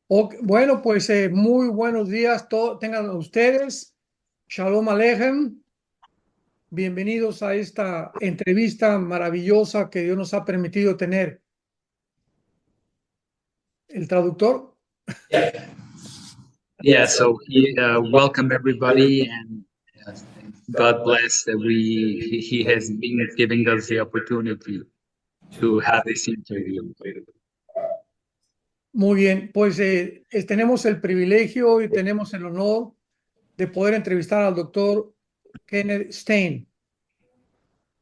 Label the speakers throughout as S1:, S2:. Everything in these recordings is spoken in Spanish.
S1: Bueno, pues muy buenos días tengan ustedes. Shalom Aleichem. Bienvenidos a esta entrevista maravillosa que Dios nos ha permitido tener. El traductor.
S2: Yeah, so welcome everybody, and God bless that he has been giving us the opportunity to have this interview.
S1: Muy bien, pues tenemos el privilegio y tenemos el honor de poder entrevistar al doctor Kenneth Stein.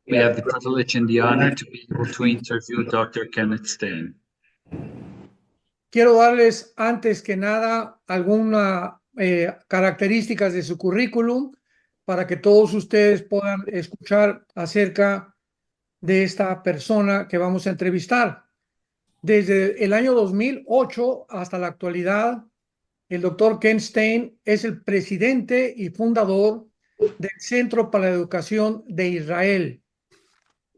S2: We have the privilege and the honor to be able to interview Dr. Kenneth Stein.
S1: Quiero darles antes que nada algunas características de su currículum para que todos ustedes puedan escuchar acerca de esta persona que vamos a entrevistar. Desde el año 2008 hasta la actualidad, el doctor Ken Stein es el presidente y fundador del Centro para la Educación de Israel.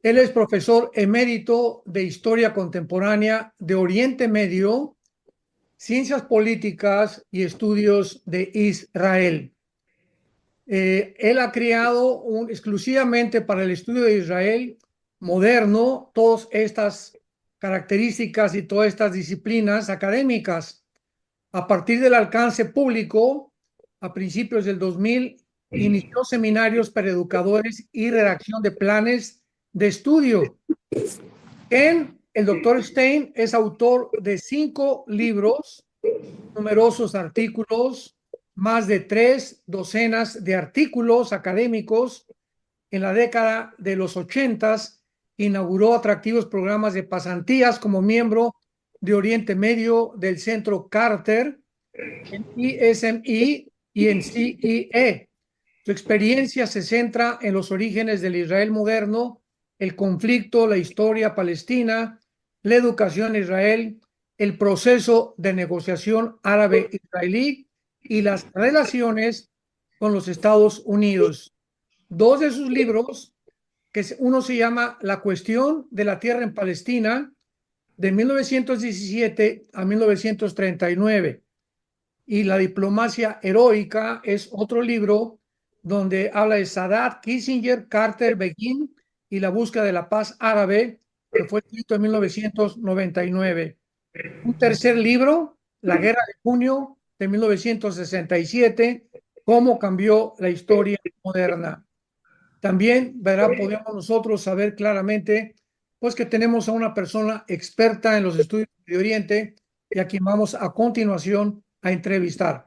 S1: Él es profesor emérito de Historia Contemporánea de Oriente Medio, Ciencias Políticas y Estudios de Israel. Él ha creado exclusivamente para el estudio de Israel moderno todas estas características y todas estas disciplinas académicas. A partir del alcance público, a principios del 2000, inició seminarios para educadores y redacción de planes de estudio. El doctor Stein es autor de 5 libros, numerosos artículos, más de 3 docenas de artículos académicos. En la década de los 80 inauguró atractivos programas de pasantías como miembro de Oriente Medio del Centro Carter, en ISMI y en CEE. Su experiencia se centra en los orígenes del Israel moderno, el conflicto, la historia palestina, la educación en Israel, el proceso de negociación árabe-israelí y las relaciones con los Estados Unidos. 2 de sus libros, uno se llama La cuestión de la tierra en Palestina, de 1917 a 1939, y La diplomacia heroica es otro libro donde habla de Sadat, Kissinger, Carter, Begin y la búsqueda de la paz árabe, que fue escrito en 1999. Un tercer libro, La guerra de junio de 1967, cómo cambió la historia moderna. También, ¿verdad? Podemos nosotros saber claramente, pues, que tenemos a una persona experta en los estudios de Oriente y a quien vamos a continuación a entrevistar.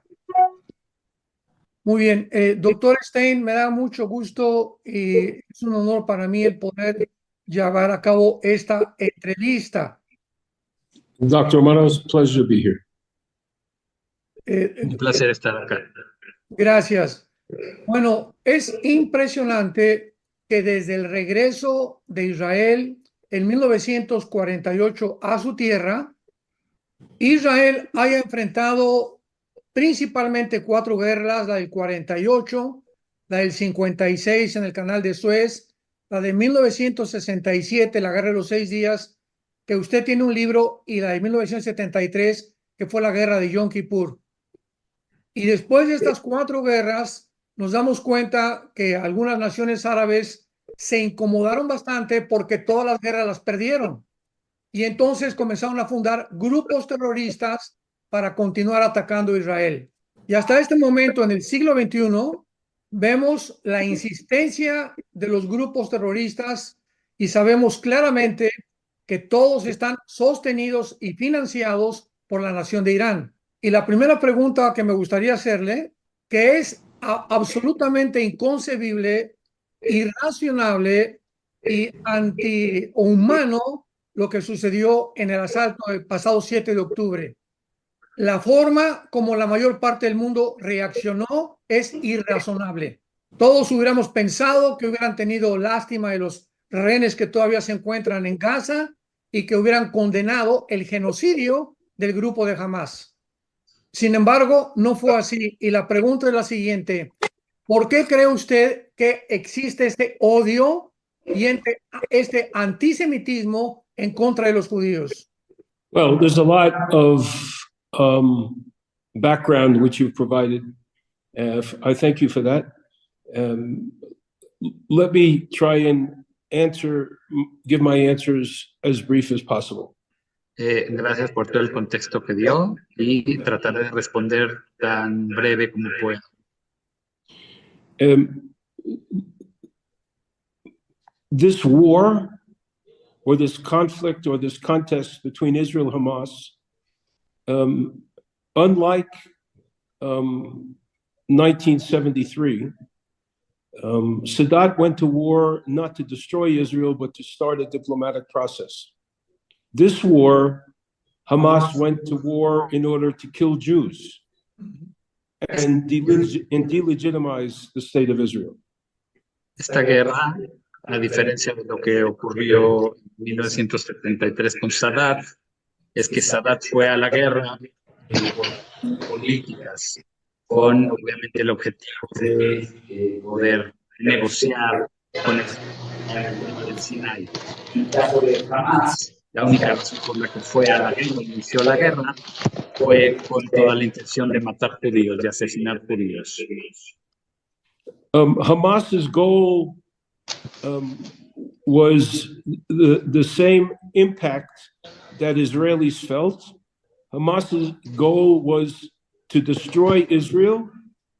S1: Muy bien, doctor Stein, me da mucho gusto y es un honor para mí el poder llevar a cabo esta entrevista.
S3: Dr. Romano, it's a pleasure to be here.
S2: Un placer estar acá.
S1: Gracias. Bueno, es impresionante que desde el regreso de Israel en 1948 a su tierra, Israel haya enfrentado principalmente 4 guerras: la del 48, la del 56 en el Canal de Suez, la de 1967, la Guerra de los 6 días, que usted tiene un libro, y la de 1973, que fue la Guerra de Yom Kippur. Y después de estas 4 guerras, nos damos cuenta que algunas naciones árabes se incomodaron bastante porque todas las guerras las perdieron. Y entonces comenzaron a fundar grupos terroristas para continuar atacando a Israel. Y hasta este momento, en el siglo XXI, vemos la insistencia de los grupos terroristas y sabemos claramente que todos están sostenidos y financiados por la nación de Irán. Y la primera pregunta que me gustaría hacerle, que es absolutamente inconcebible, irracionable y antihumano lo que sucedió en el asalto del pasado 7 de octubre. La forma como la mayor parte del mundo reaccionó es irrazonable. Todos hubiéramos pensado que hubieran tenido lástima de los rehenes que todavía se encuentran en Gaza y que hubieran condenado el genocidio del grupo de Hamás. Sin embargo, no fue así. Y la pregunta es la siguiente: ¿por qué cree usted que existe este odio y este antisemitismo en contra de los judíos?
S3: Well, there's a lot of background which you've provided. I thank you for that. Let me try and give my answers as brief as possible.
S2: Gracias por todo el contexto que dio y trataré de responder tan breve como pueda.
S3: This war, or this conflict, or this contest between Israel and Hamas, unlike 1973, Sadat went to war not to destroy Israel, but to start a diplomatic process. This war, Hamas went to war in order to kill Jews and delegitimize the state of Israel.
S2: Esta guerra, a diferencia de lo que ocurrió en 1973 con Sadat, es que Sadat fue a la guerra por políticas, con obviamente el objetivo de poder negociar con el del Sinai. En el caso de Hamas, la única razón por la que fue a la guerra, inició la guerra, fue con toda la intención de matar judíos, de asesinar judíos.
S3: Hamas's goal was the same impact that Israelis felt. Hamas's goal was to destroy Israel.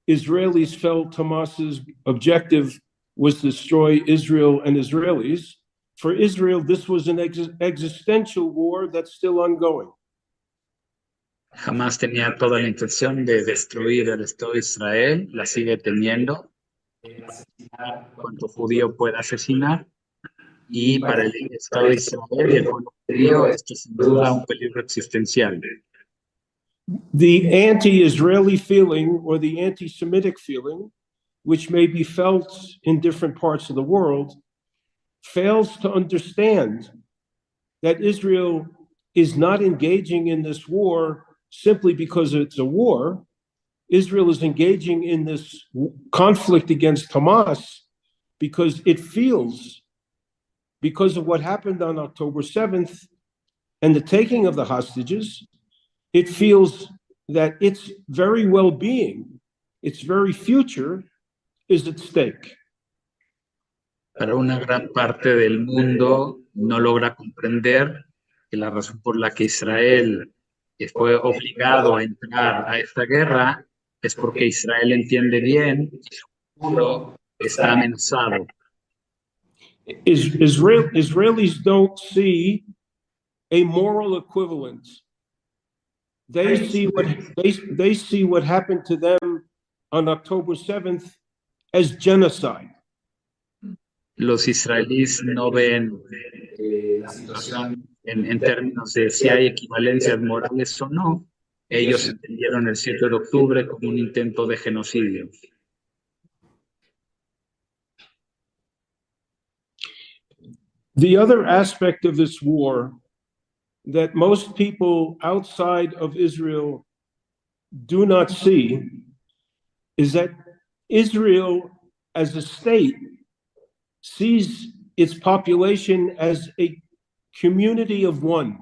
S3: Israelis felt Hamas's objective was to destroy Israel and Israelis. For Israel, this was an existential war that's still ongoing.
S2: Hamas tenía toda la intención de destruir el Estado de Israel, la sigue teniendo, asesinar cuanto judío pueda asesinar, y para el Estado de Israel y el pueblo judío esto es sin duda un peligro existencial.
S3: The anti-Israeli feeling or the anti-Semitic feeling, which may be felt in different parts of the world, fails to understand that Israel is not engaging in this war simply because it's a war. Israel is engaging in this conflict against Hamas because it feels, because of what happened on October 7th and the taking of the hostages, it feels that its very well-being, its very future is at stake.
S2: Para una gran parte del mundo no logra comprender que la razón por la que Israel fue obligado a entrar a esta guerra es porque Israel entiende bien que su futuro está amenazado.
S3: Israelis don't see a moral equivalence. They see what happened to them on October 7th as genocide.
S2: Los israelíes no ven la situación en términos de si hay equivalencias morales o no. Ellos entendieron el 7 de octubre como un intento de genocidio.
S3: The other aspect of this war that most people outside of Israel do not see is that Israel as a state sees its population as a community of one.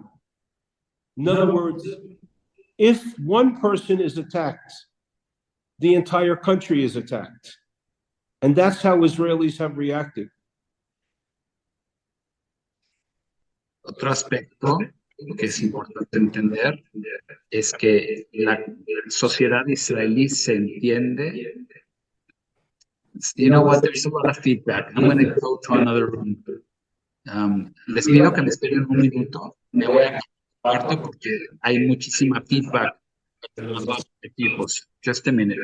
S3: In other words, if one person is attacked, the entire country is attacked. And that's how Israelis have reacted.
S2: Otro aspecto que es importante entender es que la sociedad israelí se entiende. You know what, there's a lot of feedback. I'm going to go to another room. Les pido que me esperen un minuto. Me voy a parte porque hay muchísima feedback entre los dos equipos. Just a minute.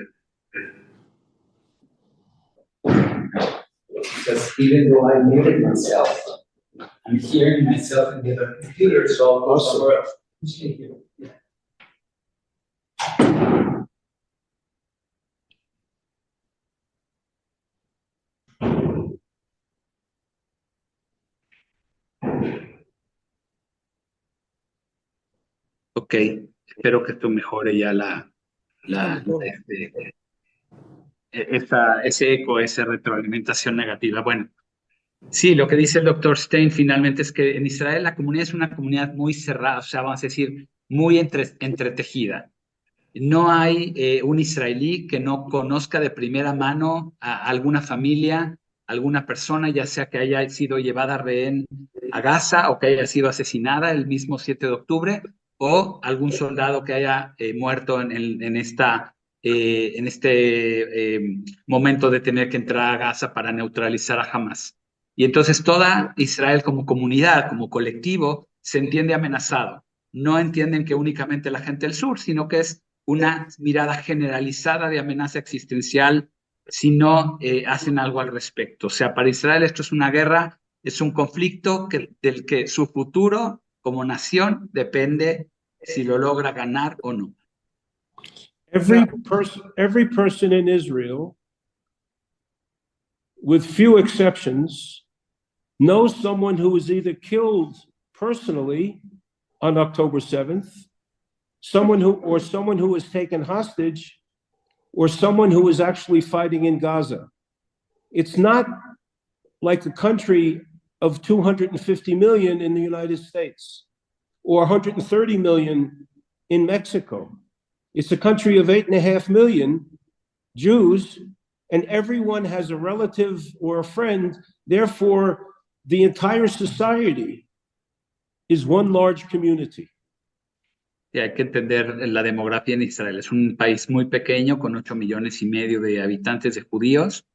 S4: Because even though I muted myself, I'm hearing myself in the other computer, so I'll go somewhere else.
S2: Ok, espero que esto mejore ya ese eco, esa retroalimentación negativa. Bueno, sí, lo que dice el doctor Stein finalmente es que en Israel la comunidad es una comunidad muy cerrada, o sea, vamos a decir, muy entretejida. No hay un israelí que no conozca de primera mano a alguna familia, alguna persona, ya sea que haya sido llevada rehén a Gaza o que haya sido asesinada el mismo 7 de octubre, o algún soldado que haya muerto en este momento de tener que entrar a Gaza para neutralizar a Hamas. Y entonces toda Israel como comunidad, como colectivo, se entiende amenazado. No entienden que únicamente la gente del sur, sino que es una mirada generalizada de amenaza existencial si no hacen algo al respecto. O sea, para Israel esto es una guerra, es un conflicto del que su futuro como nación depende si lo logra ganar o no.
S3: Every person in Israel, with few exceptions, knows someone who was either killed personally on October 7th, someone who was taken hostage, or someone who was actually fighting in Gaza. It's not like a country of 250 million in the United States or 130 million in Mexico. It's a country of 8.5 million Jews, and everyone has a relative or a friend. Therefore, the entire society is one large community.
S2: Y hay que entender la demografía en Israel. Es un país muy pequeño con 8,5 millones de habitantes de judíos,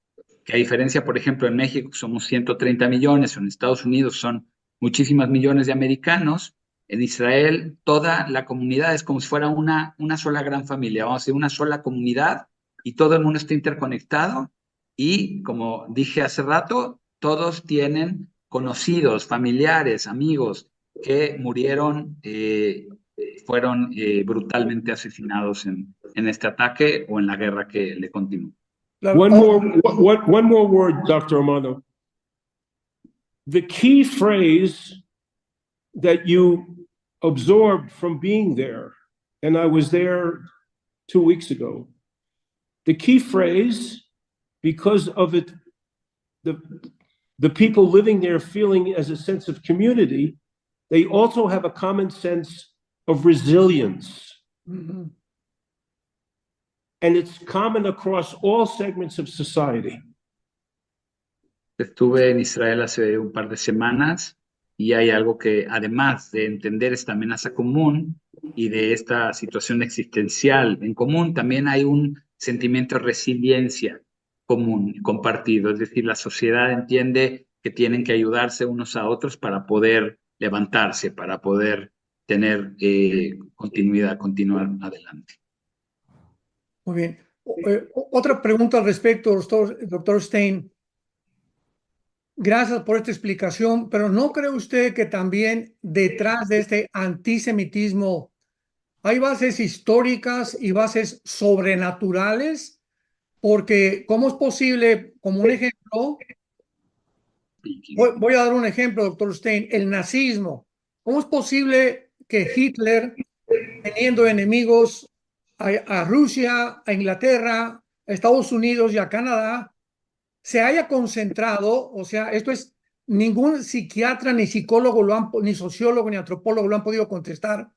S2: que a diferencia, por ejemplo, en México somos 130 millones, o en Estados Unidos son muchísimos millones de americanos. En Israel toda la comunidad es como si fuera una sola gran familia, vamos a decir, una sola comunidad, y todo el mundo está interconectado, y como dije hace rato, todos tienen conocidos, familiares, amigos que murieron, fueron brutalmente asesinados en este ataque o en la guerra que le continúa.
S3: One more word, Dr. Armando. The key phrase that you absorbed from being there, and I was there 2 weeks ago, the key phrase, because of it, the people living there feeling as a sense of community, they also have a common sense of resilience. Mm-hmm. And it's common across all segments of society.
S2: Estuve en Israel hace un par de semanas y hay algo que, además de entender esta amenaza común y de esta situación existencial en común, también hay un sentimiento de resiliencia común, compartido. Es decir, la sociedad entiende que tienen que ayudarse unos a otros para poder levantarse, para poder tener continuar adelante.
S1: Muy bien. Otra pregunta al respecto, doctor Stein. Gracias por esta explicación, pero ¿no cree usted que también detrás de este antisemitismo hay bases históricas y bases sobrenaturales? Porque, ¿cómo es posible, como un ejemplo, voy a dar un ejemplo, doctor Stein, el nazismo? ¿Cómo es posible que Hitler, teniendo enemigos a Rusia, a Inglaterra, a Estados Unidos y a Canadá, se haya concentrado? O sea, esto es, ningún psiquiatra, ni psicólogo, ni sociólogo, ni antropólogo lo han podido contestar.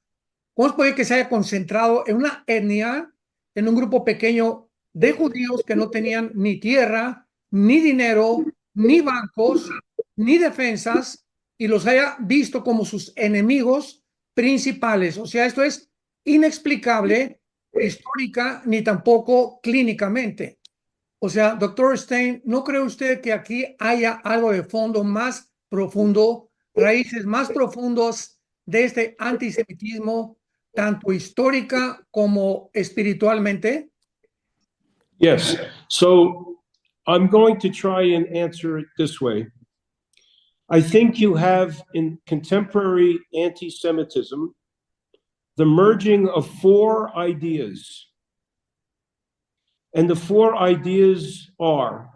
S1: ¿Cómo es posible que se haya concentrado en una etnia, en un grupo pequeño de judíos que no tenían ni tierra, ni dinero, ni bancos, ni defensas, y los haya visto como sus enemigos principales? O sea, esto es inexplicable histórica ni tampoco clínicamente. O sea, doctor Stein, ¿no cree usted que aquí haya algo de fondo más profundo, raíces más profundos de este antisemitismo, tanto histórica como espiritualmente?
S3: Yes. So I'm going to try and answer it this way. I think you have in contemporary anti-Semitism the merging of 4 ideas. And the 4 ideas are...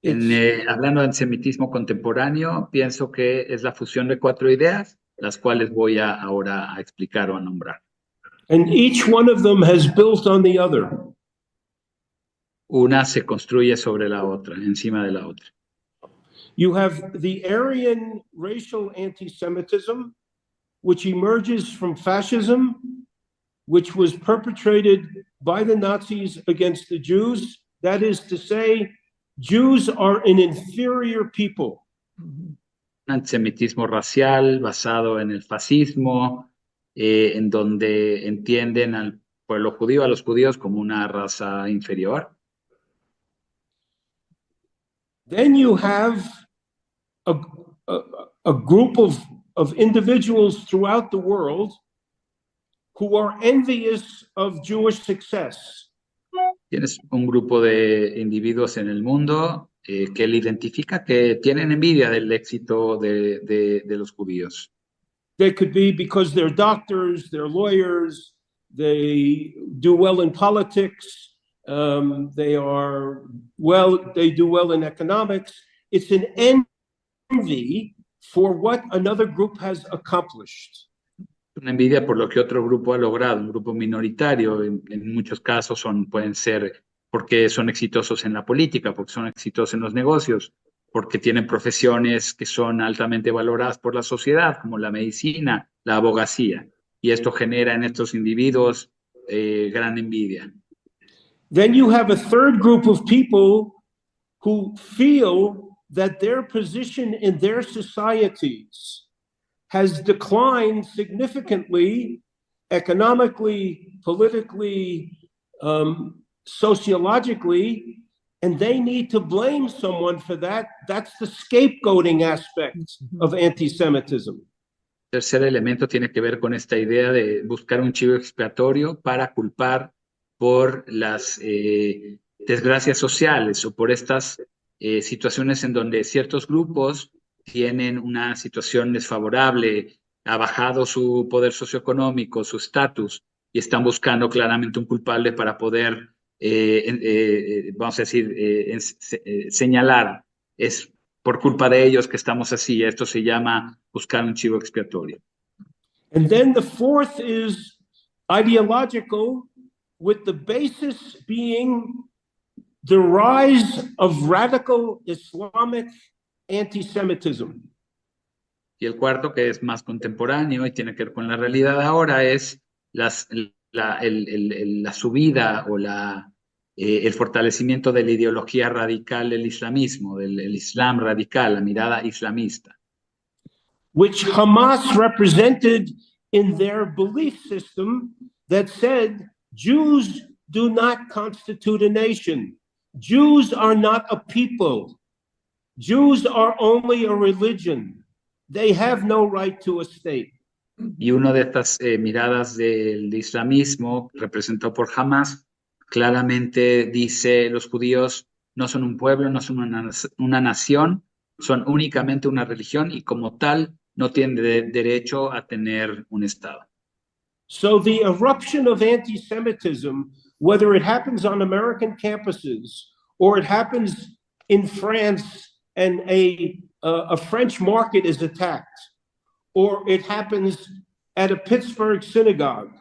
S2: hablando de antisemitismo contemporáneo, pienso que es la fusión de 4 ideas, las cuales voy ahora a explicar o a nombrar.
S3: And each one of them has built on the other.
S2: Una se construye sobre la otra, encima de la otra.
S3: You have the Aryan racial anti-Semitism, which emerges from fascism, which was perpetrated by the Nazis against the Jews. That is to say, Jews are an inferior people.
S2: Un antisemitismo racial basado en el fascismo, en donde entienden al pueblo judío, a los judíos, como una raza inferior.
S3: Then you have a group of individuals throughout the world who are envious of Jewish success.
S2: Tienes un grupo de individuos en el mundo que él identifica que tienen envidia del éxito de los judíos.
S3: They could be because they're doctors, they're lawyers, they do well in politics, they do well in economics. It's an envy for what another group has accomplished.
S2: Una envidia por lo que otro grupo ha logrado, un grupo minoritario, en muchos casos pueden ser porque son exitosos en la política, porque son exitosos en los negocios, porque tienen profesiones que son altamente valoradas por la sociedad, como la medicina, la abogacía, y esto genera en estos individuos gran envidia.
S3: Then you have a third group of people who feel that their position in their societies has declined significantly, economically, politically, sociologically, and they need to blame someone for that. That's the scapegoating aspect of anti-Semitism.
S2: El tercer elemento tiene que ver con esta idea de buscar un chivo expiatorio para culpar por las desgracias sociales o por estas situaciones en donde ciertos grupos tienen una situación desfavorable, ha bajado su poder socioeconómico, su estatus, y están buscando claramente un culpable para poder, vamos a decir, señalar, es por culpa de ellos que estamos así. Esto se llama buscar un chivo expiatorio.
S3: And then the fourth is ideological, with the basis being the rise of radical Islamic anti-Semitism.
S2: Y el cuarto, que es más contemporáneo y tiene que ver con la realidad ahora, es la subida o el fortalecimiento de la ideología radical del islamismo, del Islam radical, la mirada islamista.
S3: Which Hamas represented in their belief system that said Jews do not constitute a nation. Jews are not a people. Jews are only a religion. They have no right to a state.
S2: Y una de estas miradas del islamismo, representado por Hamas, claramente dice: los judíos no son un pueblo, no son una nación, son únicamente una religión y como tal no tienen derecho a tener un Estado.
S3: So the eruption of anti-Semitism, whether it happens on American campuses or it happens in France and a French market is attacked, or it happens at a Pittsburgh synagogue,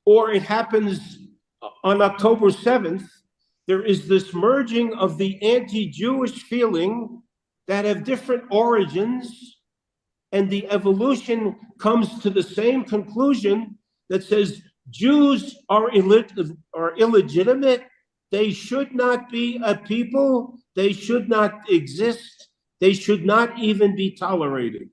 S3: or it happens on October 7th, there is this merging of the anti-Jewish feeling that have different origins, and the evolution comes to the same conclusion that says Jews are illegitimate, they should not be a people, they should not exist, they should not even be tolerated.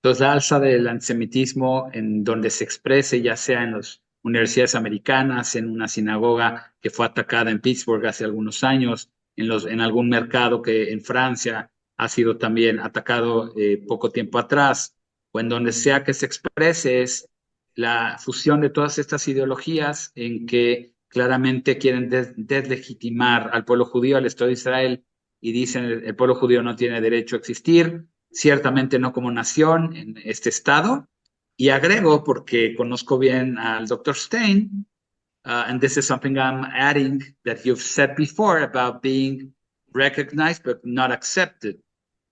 S2: Entonces, la alza del antisemitismo en donde se exprese, ya sea en las universidades americanas, en una sinagoga que fue atacada en Pittsburgh hace algunos años, en algún mercado que en Francia ha sido también atacado poco tiempo atrás, o en donde sea que se exprese, es la fusión de todas estas ideologías en que claramente quieren deslegitimar al pueblo judío, al Estado de Israel, y dicen el pueblo judío no tiene derecho a existir, ciertamente no como nación en este Estado. Y agrego, porque conozco bien al Dr. Stein, and this is something I'm adding that you've said before about being recognized but not accepted.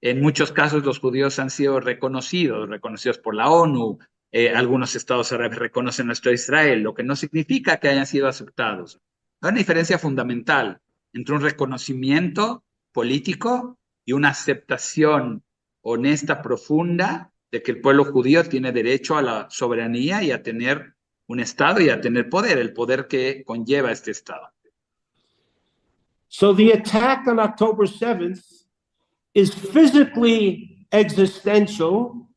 S2: En muchos casos los judíos han sido reconocidos por la ONU, algunos estados árabes reconocen a nuestro Israel, lo que no significa que hayan sido aceptados. Hay una diferencia fundamental entre un reconocimiento político y una aceptación honesta, profunda de que el pueblo judío tiene derecho a la soberanía y a tener un Estado y a tener poder, el poder que conlleva este Estado.
S3: So the attack on October 7th is physically existential.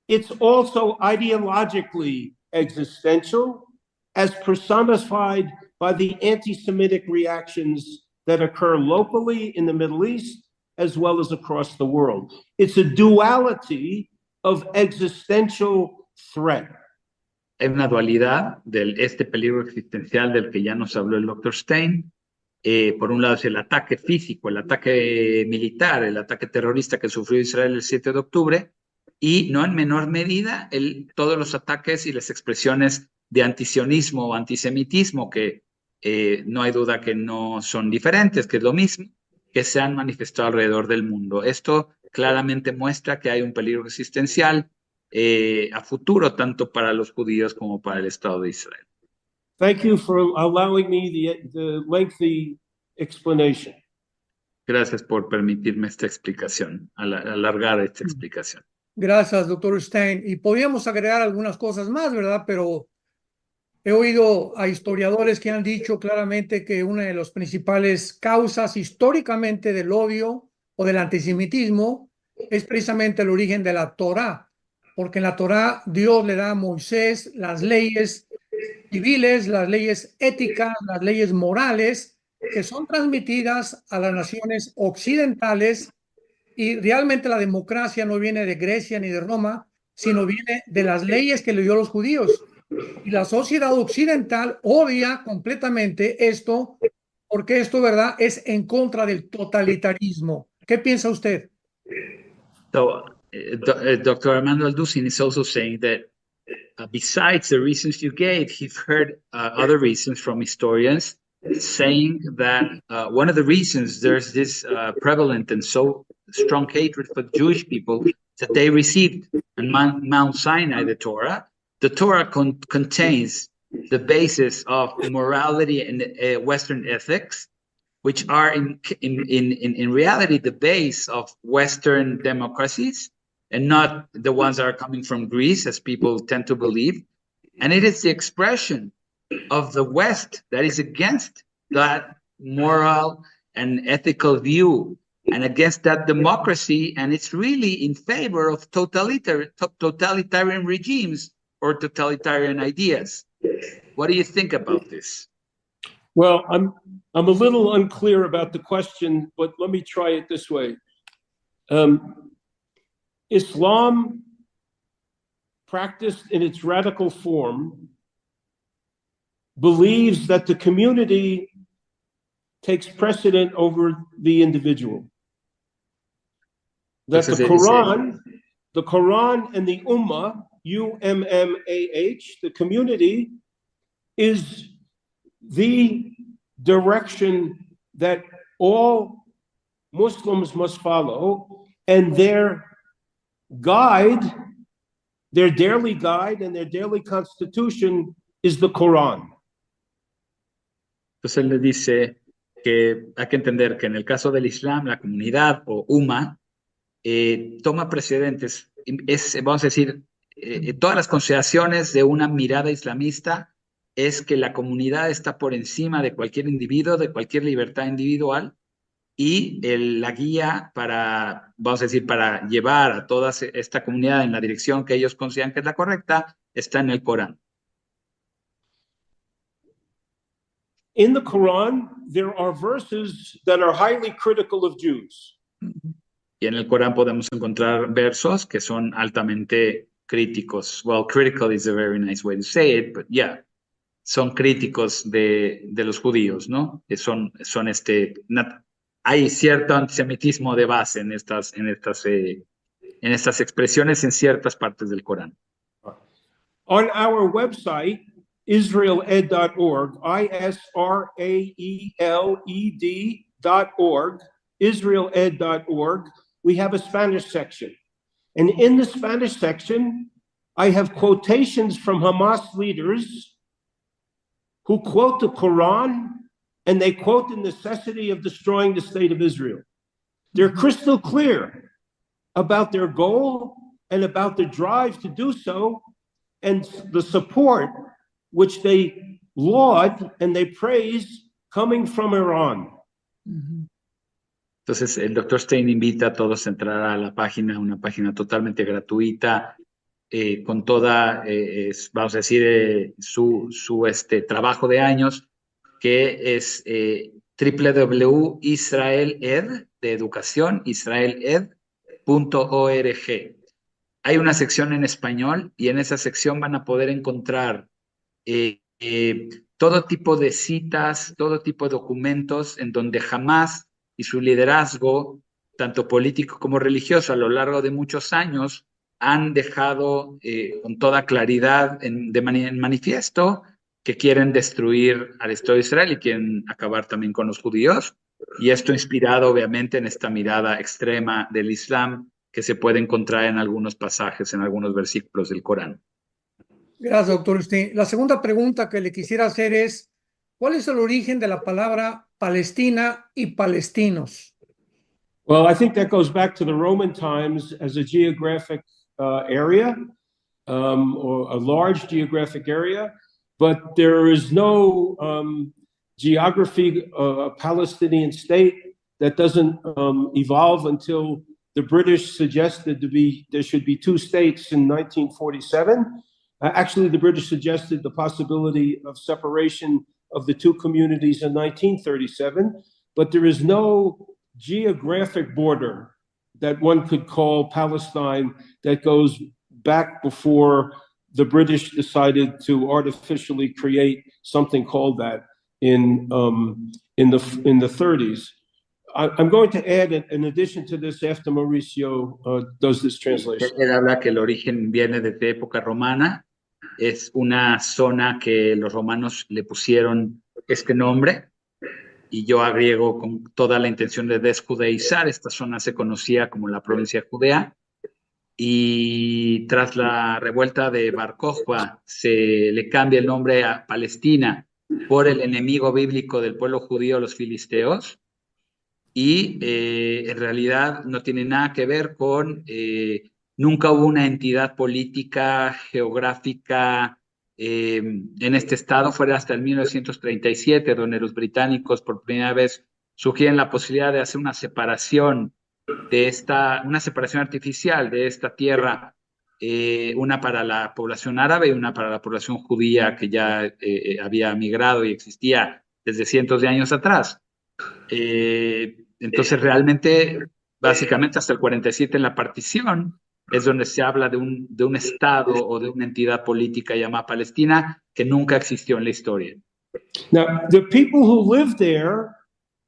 S3: It's also ideologically existential, as personified by the anti-Semitic reactions that occur locally in the Middle East, as well as across the world. It's a duality of existential threat.
S2: Hay una dualidad de este peligro existencial del que ya nos habló el Dr. Stein. Por un lado es el ataque físico, el ataque militar, el ataque terrorista que sufrió Israel el 7 de octubre, y no en menor medida todos los ataques y las expresiones de antisionismo o antisemitismo, que no hay duda que no son diferentes, que es lo mismo, que se han manifestado alrededor del mundo. Esto claramente muestra que hay un peligro existencial a futuro, tanto para los judíos como para el Estado de Israel.
S3: Thank you for allowing me the lengthy explanation.
S2: Gracias por permitirme esta explicación, alargar esta explicación.
S1: Gracias, doctor Stein. Y podríamos agregar algunas cosas más, ¿verdad? Pero he oído a historiadores que han dicho claramente que una de las principales causas históricamente del odio o del antisemitismo es precisamente el origen de la Torá, porque en la Torá Dios le da a Moisés las leyes civiles, las leyes éticas, las leyes morales que son transmitidas a las naciones occidentales, y realmente la democracia no viene de Grecia ni de Roma, sino viene de las leyes que le dio a los judíos. Y la sociedad occidental odia completamente esto, porque esto, ¿verdad?, es en contra del totalitarismo. ¿Qué piensa usted?
S2: So, Dr. Armando Alducin is also saying that besides the reasons you gave, he's heard other reasons from historians saying that one of the reasons there's this prevalent and so strong hatred for Jewish people that they received on Mount Sinai, the Torah. The Torah contains the basis of morality and Western ethics, which are in reality the base of Western democracies, and not the ones that are coming from Greece, as people tend to believe. And it is the expression of the West that is against that moral and ethical view and against that democracy, and it's really in favor of totalitarian regimes or totalitarian ideas. What do you think about this?
S3: Well, I'm a little unclear about the question, but let me try it this way. Islam, practiced in its radical form, believes that the community takes precedent over the individual. That the Quran and the Ummah, U-M-M-A-H, the community, is the direction that all Muslims must follow, and their guide, their daily guide and their daily constitution is the Quran.
S2: Entonces él le dice que hay que entender que en el caso del Islam, la comunidad o Ummah toma precedentes, vamos a decir, todas las consideraciones de una mirada islamista es que la comunidad está por encima de cualquier individuo, de cualquier libertad individual, y la guía para, vamos a decir, para llevar a toda esta comunidad en la dirección que ellos consideran que es la correcta, está en el Corán.
S3: In the Quran, there are verses that are highly critical of Jews.
S2: Y en el Corán podemos encontrar versos que son altamente críticos. Well, critical is a very nice way to say it, but yeah, son críticos de los judíos, ¿no? Hay cierto antisemitismo de base en estas expresiones en ciertas partes del Corán.
S3: On our website, israeled.org, ISRAELED.org, israeled.org, we have a Spanish section. And in the Spanish section, I have quotations from Hamas leaders who quote the Quran, and they quote the necessity of destroying the state of Israel. They're crystal clear about their goal and about the drive to do so, and the support which they laud and they praise coming from Iran.
S2: Entonces, el Dr. Stein invita a todos a entrar a la página, una página totalmente gratuita, con toda, vamos a decir, su trabajo de años, que es www.israeled, de educación, israeled.org. Hay una sección en español y en esa sección van a poder encontrar todo tipo de citas, todo tipo de documentos en donde Hamás y su liderazgo, tanto político como religioso, a lo largo de muchos años, han dejado con toda claridad en manifiesto que quieren destruir al Estado de Israel y quieren acabar también con los judíos. Y esto inspirado obviamente en esta mirada extrema del Islam que se puede encontrar en algunos pasajes, en algunos versículos del Corán.
S1: Gracias, doctor Stein. La segunda pregunta que le quisiera hacer es, ¿cuál es el origen de la palabra Palestina y palestinos?
S3: Well, I think that goes back to the Roman times as a geographic area, or a large geographic area, but there is no geography of a Palestinian state that doesn't evolve until the British suggested there should be two states in 1947. Actually, the British suggested the possibility of separation of the two communities in 1937, but there is no geographic border that one could call Palestine that goes back before the British decided to artificially create something called that in the 30s. I'm going to add, in addition to this, after Mauricio does this translation.
S2: Él habla que el origen viene desde época romana, es una zona que los romanos le pusieron este nombre, y yo agrego con toda la intención de desjudaizar. Esta zona se conocía como la provincia de Judea, y tras la revuelta de Bar Kokhba se le cambia el nombre a Palestina por el enemigo bíblico del pueblo judío, los filisteos, y en realidad no tiene nada que ver con, nunca hubo una entidad política, geográfica en este estado, fue hasta el 1937, donde los británicos por primera vez sugieren la posibilidad de hacer una separación una separación artificial de esta tierra, una para la población árabe y una para la población judía que ya había migrado y existía desde cientos de años atrás. Entonces realmente, básicamente hasta el 47 en la partición, es donde se habla de un estado o de una entidad política llamada Palestina que nunca existió en la historia.
S3: Now, the people who lived there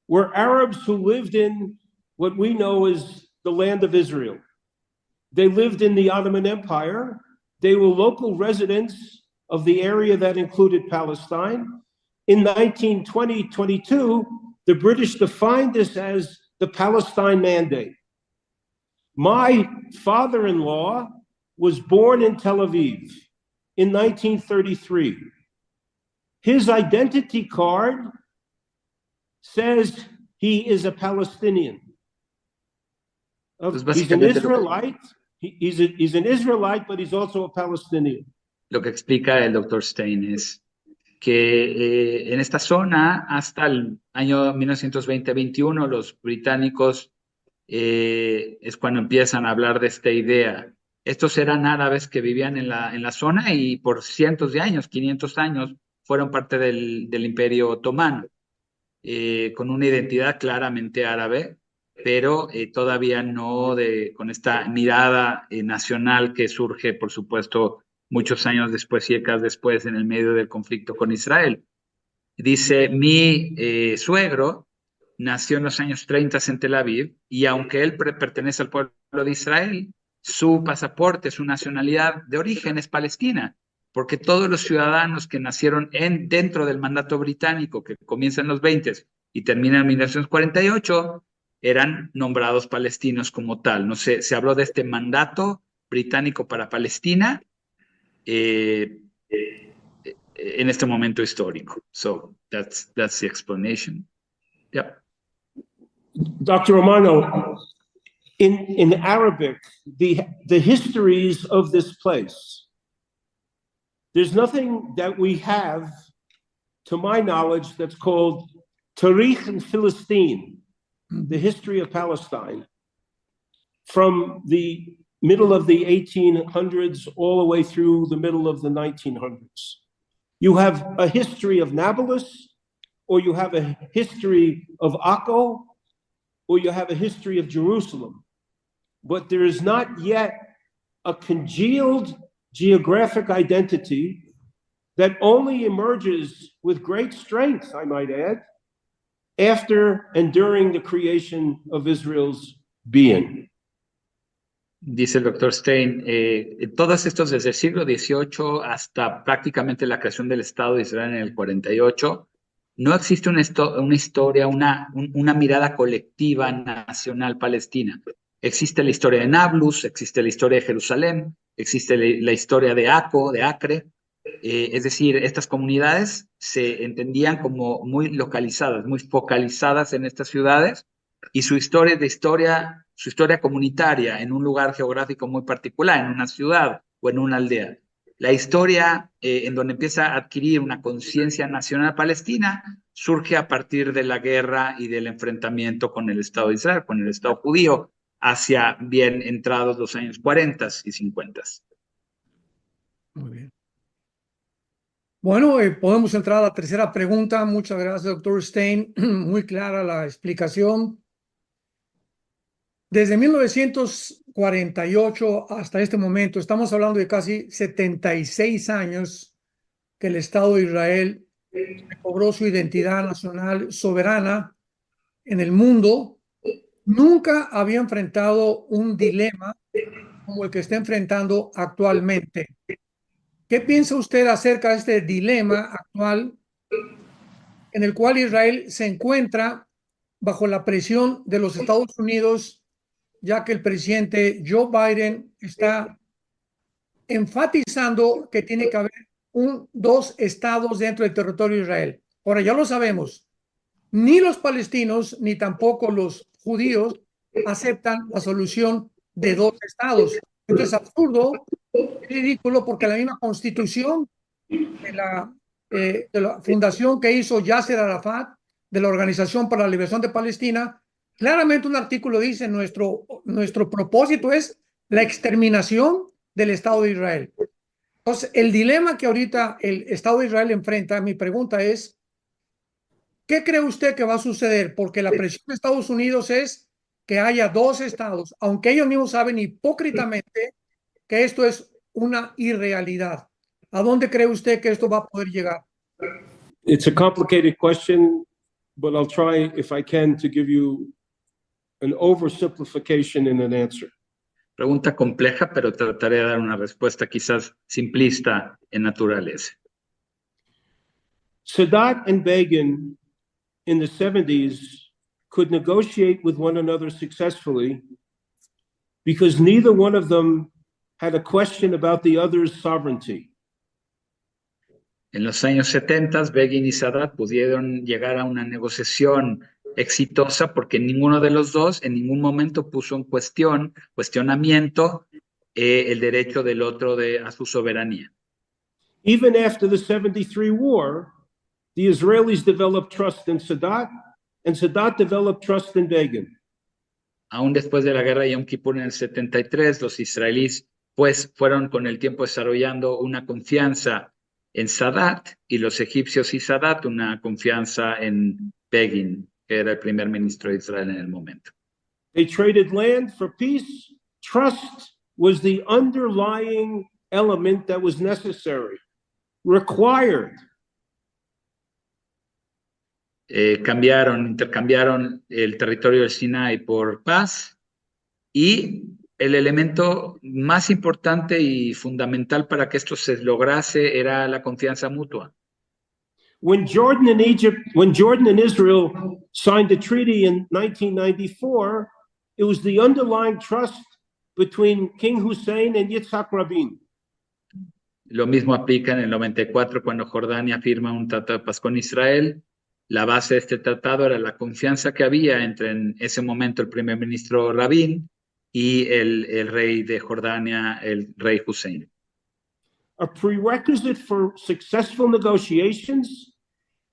S3: were Arabs who lived in what we know as the land of Israel. They lived in the Ottoman Empire. They were local residents of the area that included Palestine. In 1922, the British defined this as the Palestine Mandate. My father-in-law was born in Tel Aviv in 1933. His identity card says he is a Palestinian. He's an Israelite. He's an Israelite, but he's also a Palestinian.
S2: Lo que explica el Dr. Stein es que en esta zona, hasta el año 1920-21, los británicos es cuando empiezan a hablar de esta idea. Estos eran árabes que vivían en la zona y por cientos de años, 500 años, fueron parte del Imperio Otomano, con una identidad claramente árabe, pero todavía no con esta mirada nacional que surge, por supuesto, muchos años después y décadas después en el medio del conflicto con Israel. Dice, mi suegro nació en los años 30 en Tel Aviv, y aunque él pertenece al pueblo de Israel, su pasaporte, su nacionalidad de origen es palestina, porque todos los ciudadanos que nacieron dentro del mandato británico, que comienza en los 20 y termina en 1948, eran nombrados palestinos como tal. No sé, se habló de este mandato británico para Palestina en este momento histórico. So that's the explanation. Yeah.
S3: Dr. Romano, in Arabic, the histories of this place. There's nothing that we have, to my knowledge, that's called Tarikh in Philistine, the history of Palestine, from the middle of the 1800s all the way through the middle of the 1900s. You have a history of Nablus, or you have a history of Akko, or you have a history of Jerusalem. But there is not yet a congealed geographic identity that only emerges with great strength, I might add, after and during the creation of Israel's being.
S2: Dice el doctor Stein, todos estos desde el siglo XVIII hasta prácticamente la creación del Estado de Israel en el 48, no existe una historia, una mirada colectiva nacional palestina. Existe la historia de Nablus, existe la historia de Jerusalén, existe la historia de Akko, de Acre. Es decir, estas comunidades se entendían como muy localizadas, muy focalizadas en estas ciudades, y su historia su historia comunitaria en un lugar geográfico muy particular, en una ciudad o en una aldea. La historia en donde empieza a adquirir una conciencia nacional palestina surge a partir de la guerra y del enfrentamiento con el Estado de Israel, con el Estado judío, hacia bien entrados los años 40 y 50.
S1: Muy bien. Bueno, podemos entrar a la tercera pregunta. Muchas gracias, doctor Stein. Muy clara la explicación. Desde 1948 hasta este momento, estamos hablando de casi 76 años que el Estado de Israel recobró su identidad nacional soberana en el mundo. Nunca había enfrentado un dilema como el que está enfrentando actualmente. ¿Qué piensa usted acerca de este dilema actual en el cual Israel se encuentra bajo la presión de los Estados Unidos, ya que el presidente Joe Biden está enfatizando que tiene que haber dos estados dentro del territorio de Israel? Ahora, ya lo sabemos, ni los palestinos ni tampoco los judíos aceptan la solución de dos estados. Esto es absurdo, es ridículo, porque la misma constitución de la fundación que hizo Yasser Arafat, de la Organización para la Liberación de Palestina, claramente un artículo dice: nuestro propósito es la exterminación del Estado de Israel. Entonces, el dilema que ahorita el Estado de Israel enfrenta, mi pregunta es, ¿qué cree usted que va a suceder? Porque la presión de Estados Unidos es que haya dos estados, aunque ellos mismos saben hipócritamente que esto es una irrealidad. ¿A dónde cree usted que esto va a poder llegar?
S3: It's a complicated question, but I'll try, if I can, to give you an oversimplification in an answer.
S2: Pregunta compleja, pero trataré de dar una respuesta quizás simplista en naturaleza.
S3: Sadat and Begin in the 70s could negotiate with one another successfully because neither one of them had a question about the other's sovereignty.
S2: En los años 70, Begin y Sadat pudieron llegar a una negociación exitosa porque ninguno de los dos en ningún momento puso en cuestionamiento el derecho del otro a su soberanía.
S3: Even after the 73 war, the Israelis developed trust in Sadat, and Sadat developed trust in Begin.
S2: Aún después de la guerra de Yom Kippur en el 73, los israelíes pues fueron con el tiempo desarrollando una confianza en Sadat, y los egipcios y Sadat una confianza en Begin, que era el primer ministro de Israel en el momento.
S3: They traded land for peace. Trust was the underlying element that was necessary, required.
S2: Intercambiaron el territorio del Sinai por paz, y el elemento más importante y fundamental para que esto se lograse era la confianza mutua.
S3: When Jordan and Israel signed a treaty in 1994, it was the underlying trust between King Hussein and Yitzhak Rabin.
S2: Lo mismo aplica en el 94 cuando Jordania firma un tratado de paz con Israel. La base de este tratado era la confianza que había entre en ese momento el primer ministro Rabin y el rey de Jordania, el rey Hussein.
S3: A prerequisite for successful negotiations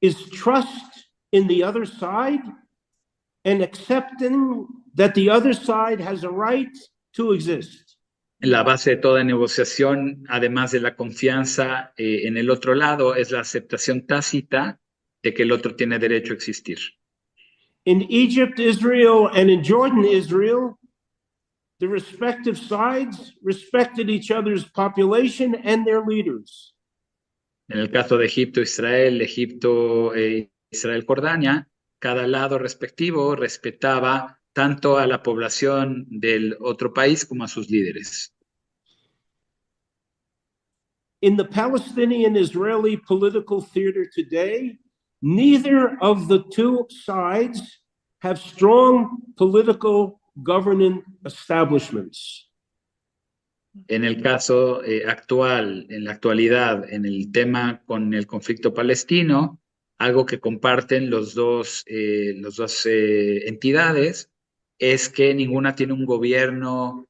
S3: is trust in the other side and accepting that the other side has a right to exist.
S2: La base de toda negociación, además de la confianza en el otro lado, es la aceptación tácita de que el otro tiene derecho a existir.
S3: In Egypt, Israel, and in Jordan, Israel, the respective sides respected each other's population and their leaders.
S2: En el caso de Egipto, Israel, Israel, Jordania, cada lado respectivo respetaba tanto a la población del otro país como a sus líderes.
S3: In the Palestinian-Israeli political theater today, neither of the two sides have strong political governing establishments.
S2: En el caso actual, en la actualidad, en el tema con el conflicto palestino, algo que comparten los dos entidades es que ninguna tiene un gobierno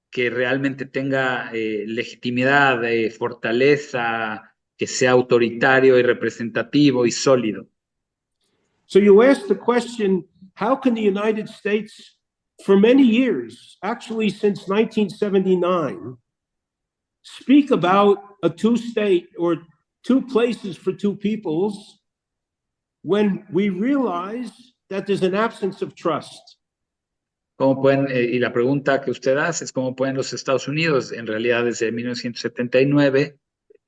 S2: que realmente tenga legitimidad, fortaleza, que sea autoritario y representativo y sólido.
S3: So you ask the question, how can the United States, for many years, actually since 1979, speak about a two-state or two places for two peoples when we realize that there's an absence of trust?
S2: ¿Cómo pueden, y la pregunta que usted hace es cómo pueden los Estados Unidos, en realidad desde 1979,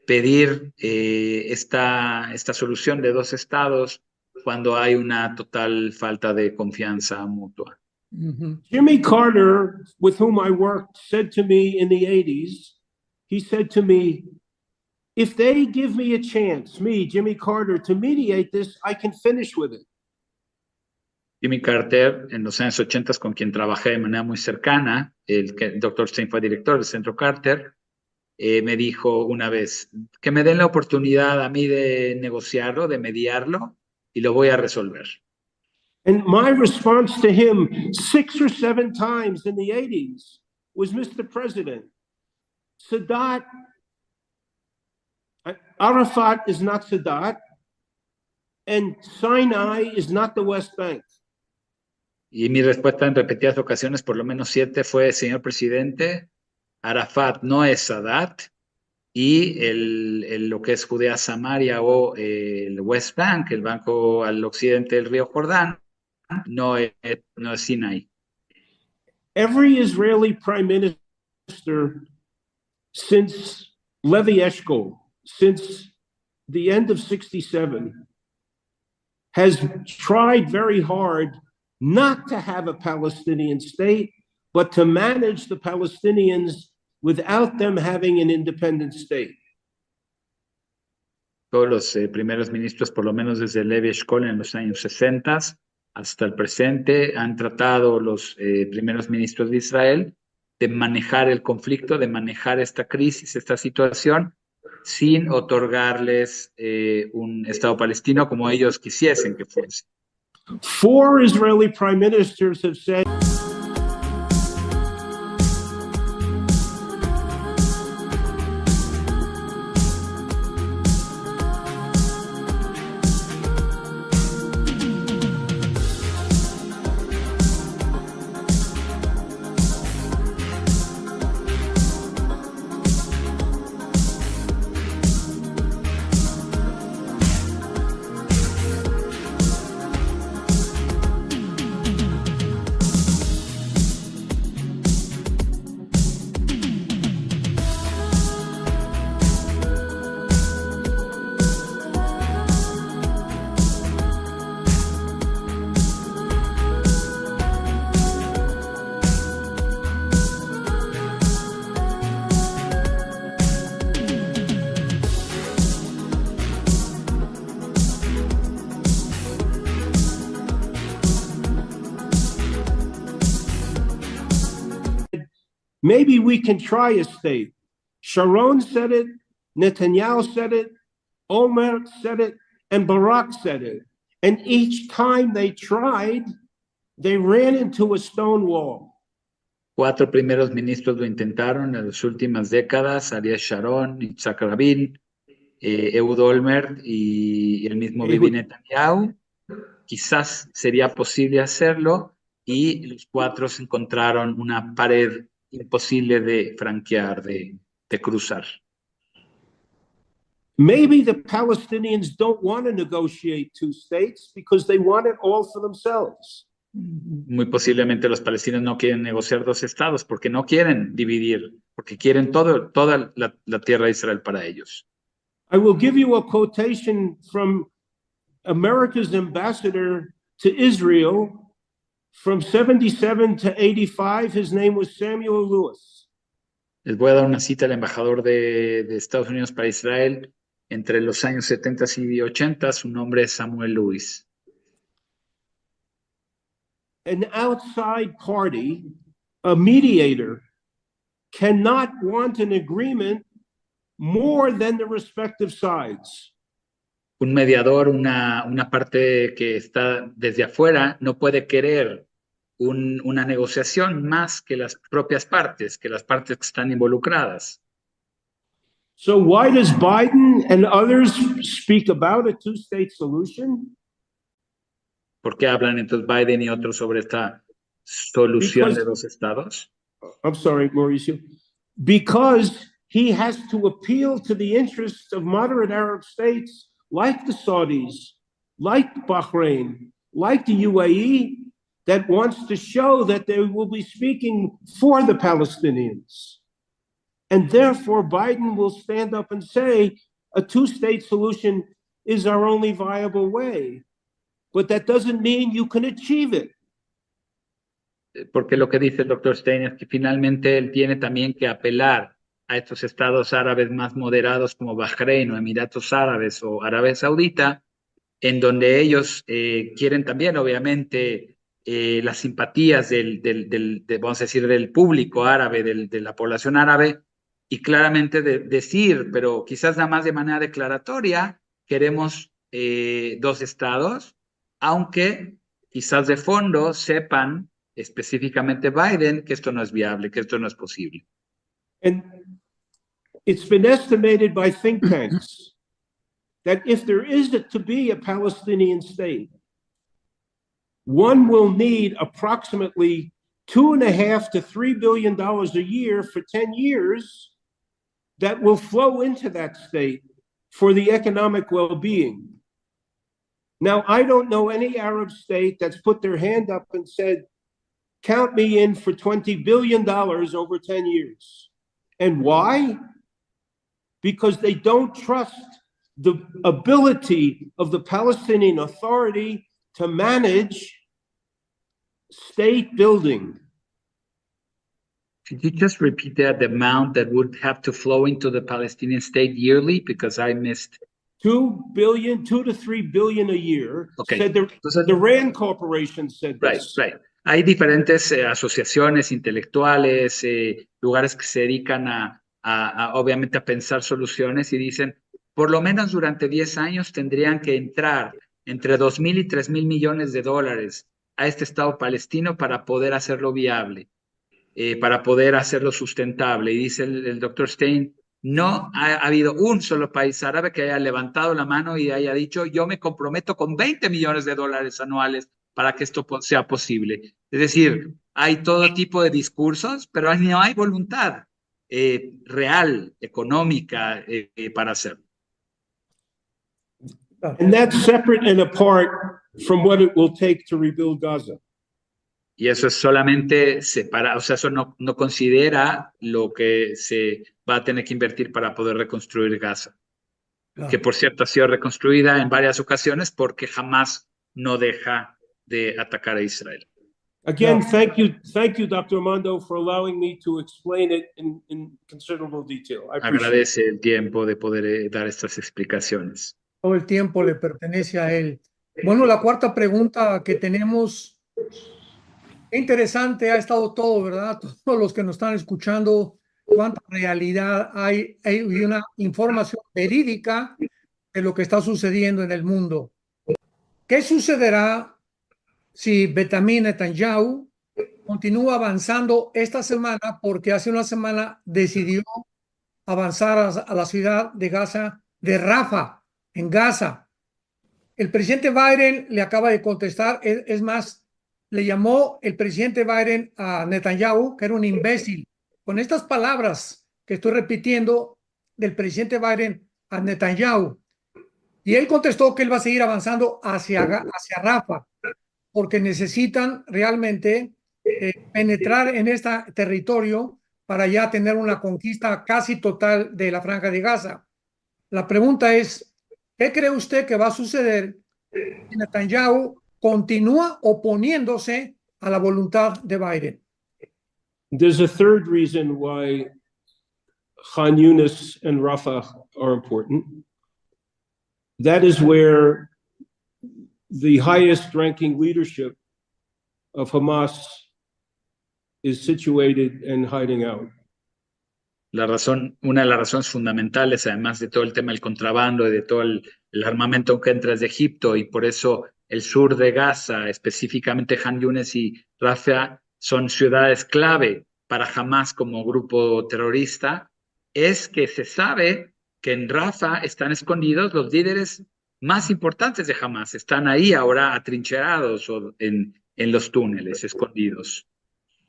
S2: pedir esta solución de dos estados cuando hay una total falta de confianza mutua?
S3: Jimmy Carter, with whom I worked, said to me in the 80s, he said to me, if they give me a chance, me, Jimmy Carter, to mediate this, I can finish with it.
S2: Jimmy Carter, en los años 80, con quien trabajé de manera muy cercana, el Dr. Stein fue director del Centro Carter, me dijo una vez que me den la oportunidad a mí de negociarlo, de mediarlo, y lo voy a resolver.
S3: And my response to him 6 or 7 times in the 80s was, Mr. President, Sadat, Arafat is not Sadat, and Sinai is not the West Bank.
S2: Y mi respuesta en repetidas ocasiones, por lo menos 7, fue, señor presidente, Arafat no es Sadat, y lo que es Judea Samaria o el West Bank, el banco al occidente del río Jordán, no es Sinai.
S3: Every Israeli prime minister since Levi Eshkol, since the end of 67, has tried very hard not to have a Palestinian state, but to manage the Palestinians without them having an independent state.
S2: Todos los primeros ministros, por lo menos desde Levi Eshkol en los años 60 hasta el presente, han tratado los primeros ministros de Israel de manejar el conflicto, de manejar esta crisis, esta situación, sin otorgarles un Estado palestino como ellos quisiesen que fuese.
S3: 4 Israeli prime ministers have said maybe we can try a state. Sharon said it, Netanyahu said it, Omer said it, and Barak said it. And each time they tried, they ran into a stone wall.
S2: 4 primeros ministros lo intentaron en las últimas décadas: Ariel Sharon, Yitzhak Rabin, Ehud Olmert y el mismo Bibi Netanyahu. Quizás sería posible hacerlo, y los 4 se encontraron una pared imposible de franquear, de cruzar.
S3: Maybe the Palestinians don't want to negotiate 2 states because they want it all for themselves.
S2: Muy posiblemente los palestinos no quieren negociar 2 estados porque no quieren dividir, porque quieren toda la tierra de Israel para ellos.
S3: I will give you a quotation from America's ambassador to Israel from 77 to 85. His name was Samuel Lewis.
S2: Les voy a dar una cita al embajador de Estados Unidos para Israel entre los años 70 y 80. Su nombre es Samuel Lewis.
S3: An outside party, a mediator, cannot want an agreement more than the respective sides.
S2: Un mediador, una parte que está desde afuera, no puede querer una negociación más que las propias partes, que las partes que están involucradas.
S3: So why does Biden and others speak about a 2-state solution?
S2: ¿Por qué hablan entonces Biden y otros sobre esta solución de 2 estados?
S3: I'm sorry, Mauricio. Because he has to appeal to the interests of moderate Arab states like the Saudis, like Bahrain, like the UAE, that wants to show that they will be speaking for the Palestinians. And therefore, Biden will stand up and say a 2-state solution is our only viable way. But that doesn't mean you can achieve it.
S2: Porque lo que dice el doctor Stein es que finalmente él tiene también que apelar a estos estados árabes más moderados como Bahrein o Emiratos Árabes o Arabia Saudita, en donde ellos quieren también, obviamente, las simpatías vamos a decir, del público árabe, de la población árabe, y claramente decir, pero quizás nada más de manera declaratoria, queremos 2 estados, aunque quizás de fondo sepan, específicamente Biden, que esto no es viable, que esto no es posible.
S3: And it's been estimated by think tanks that if there is to be a Palestinian state, one will need approximately $2.5 to $3 billion a year for 10 years that will flow into that state for the economic well-being. Now, I don't know any Arab state that's put their hand up and said, count me in for $20 billion over 10 years. And why? Because they don't trust the ability of the Palestinian Authority to manage state building.
S2: Could you just repeat that, the amount that would have to flow into the Palestinian state yearly? Because I missed.
S3: 2 to 3 billion a year.
S2: Okay.
S3: Said the Rand Corporation said this.
S2: Right. Hay diferentes asociaciones intelectuales, lugares que se dedican obviamente a pensar soluciones, y dicen, por lo menos durante 10 años tendrían que entrar entre 2,000 y 3,000 millones de dólares a este Estado palestino para poder hacerlo viable, para poder hacerlo sustentable. Y dice el doctor Stein, no ha habido un solo país árabe que haya levantado la mano y haya dicho, yo me comprometo con 20 millones de dólares anuales para que esto sea posible. Es decir, hay todo tipo de discursos, pero no hay voluntad real, económica, para hacerlo.
S3: And that's separate and apart from what it will take to rebuild Gaza.
S2: Y eso es solamente separado, o sea, eso no considera lo que se va a tener que invertir para poder reconstruir Gaza. Claro. Que por cierto ha sido reconstruida en varias ocasiones porque jamás no deja de atacar a Israel.
S3: Again, thank you, Dr. Armando, for allowing me to explain it in considerable detail.
S2: Agradece el tiempo de poder dar estas explicaciones.
S1: Todo el tiempo le pertenece a él. Bueno, la cuarta pregunta que tenemos, interesante ha estado todo, ¿verdad? Todos los que nos están escuchando, cuánta realidad hay una información verídica de lo que está sucediendo en el mundo. ¿Qué sucederá si Benjamin Netanyahu continúa avanzando esta semana porque hace una semana decidió avanzar a la ciudad de Gaza, de Rafa, en Gaza. El presidente Biden le acaba de contestar, es más, le llamó el presidente Biden a Netanyahu, que era un imbécil. Con estas palabras que estoy repitiendo del presidente Biden a Netanyahu. Y él contestó que él va a seguir avanzando hacia Rafa, porque necesitan realmente penetrar en este territorio para ya tener una conquista casi total de la Franja de Gaza. La pregunta es, ¿qué cree usted que va a suceder si Netanyahu continúa oponiéndose a la voluntad de Biden?
S3: There's a third reason why Khan Yunis and Rafah are important. That is where the highest ranking leadership of Hamas is situated and hiding out.
S2: Una de las razones fundamentales, además de todo el tema del contrabando y de todo el armamento que entra desde Egipto, y por eso el sur de Gaza, específicamente Khan Yunis y Rafah, son ciudades clave para Hamas como grupo terrorista, es que se sabe que en Rafah están escondidos los líderes más importantes de Hamas, están ahí ahora atrincherados o en los túneles, escondidos.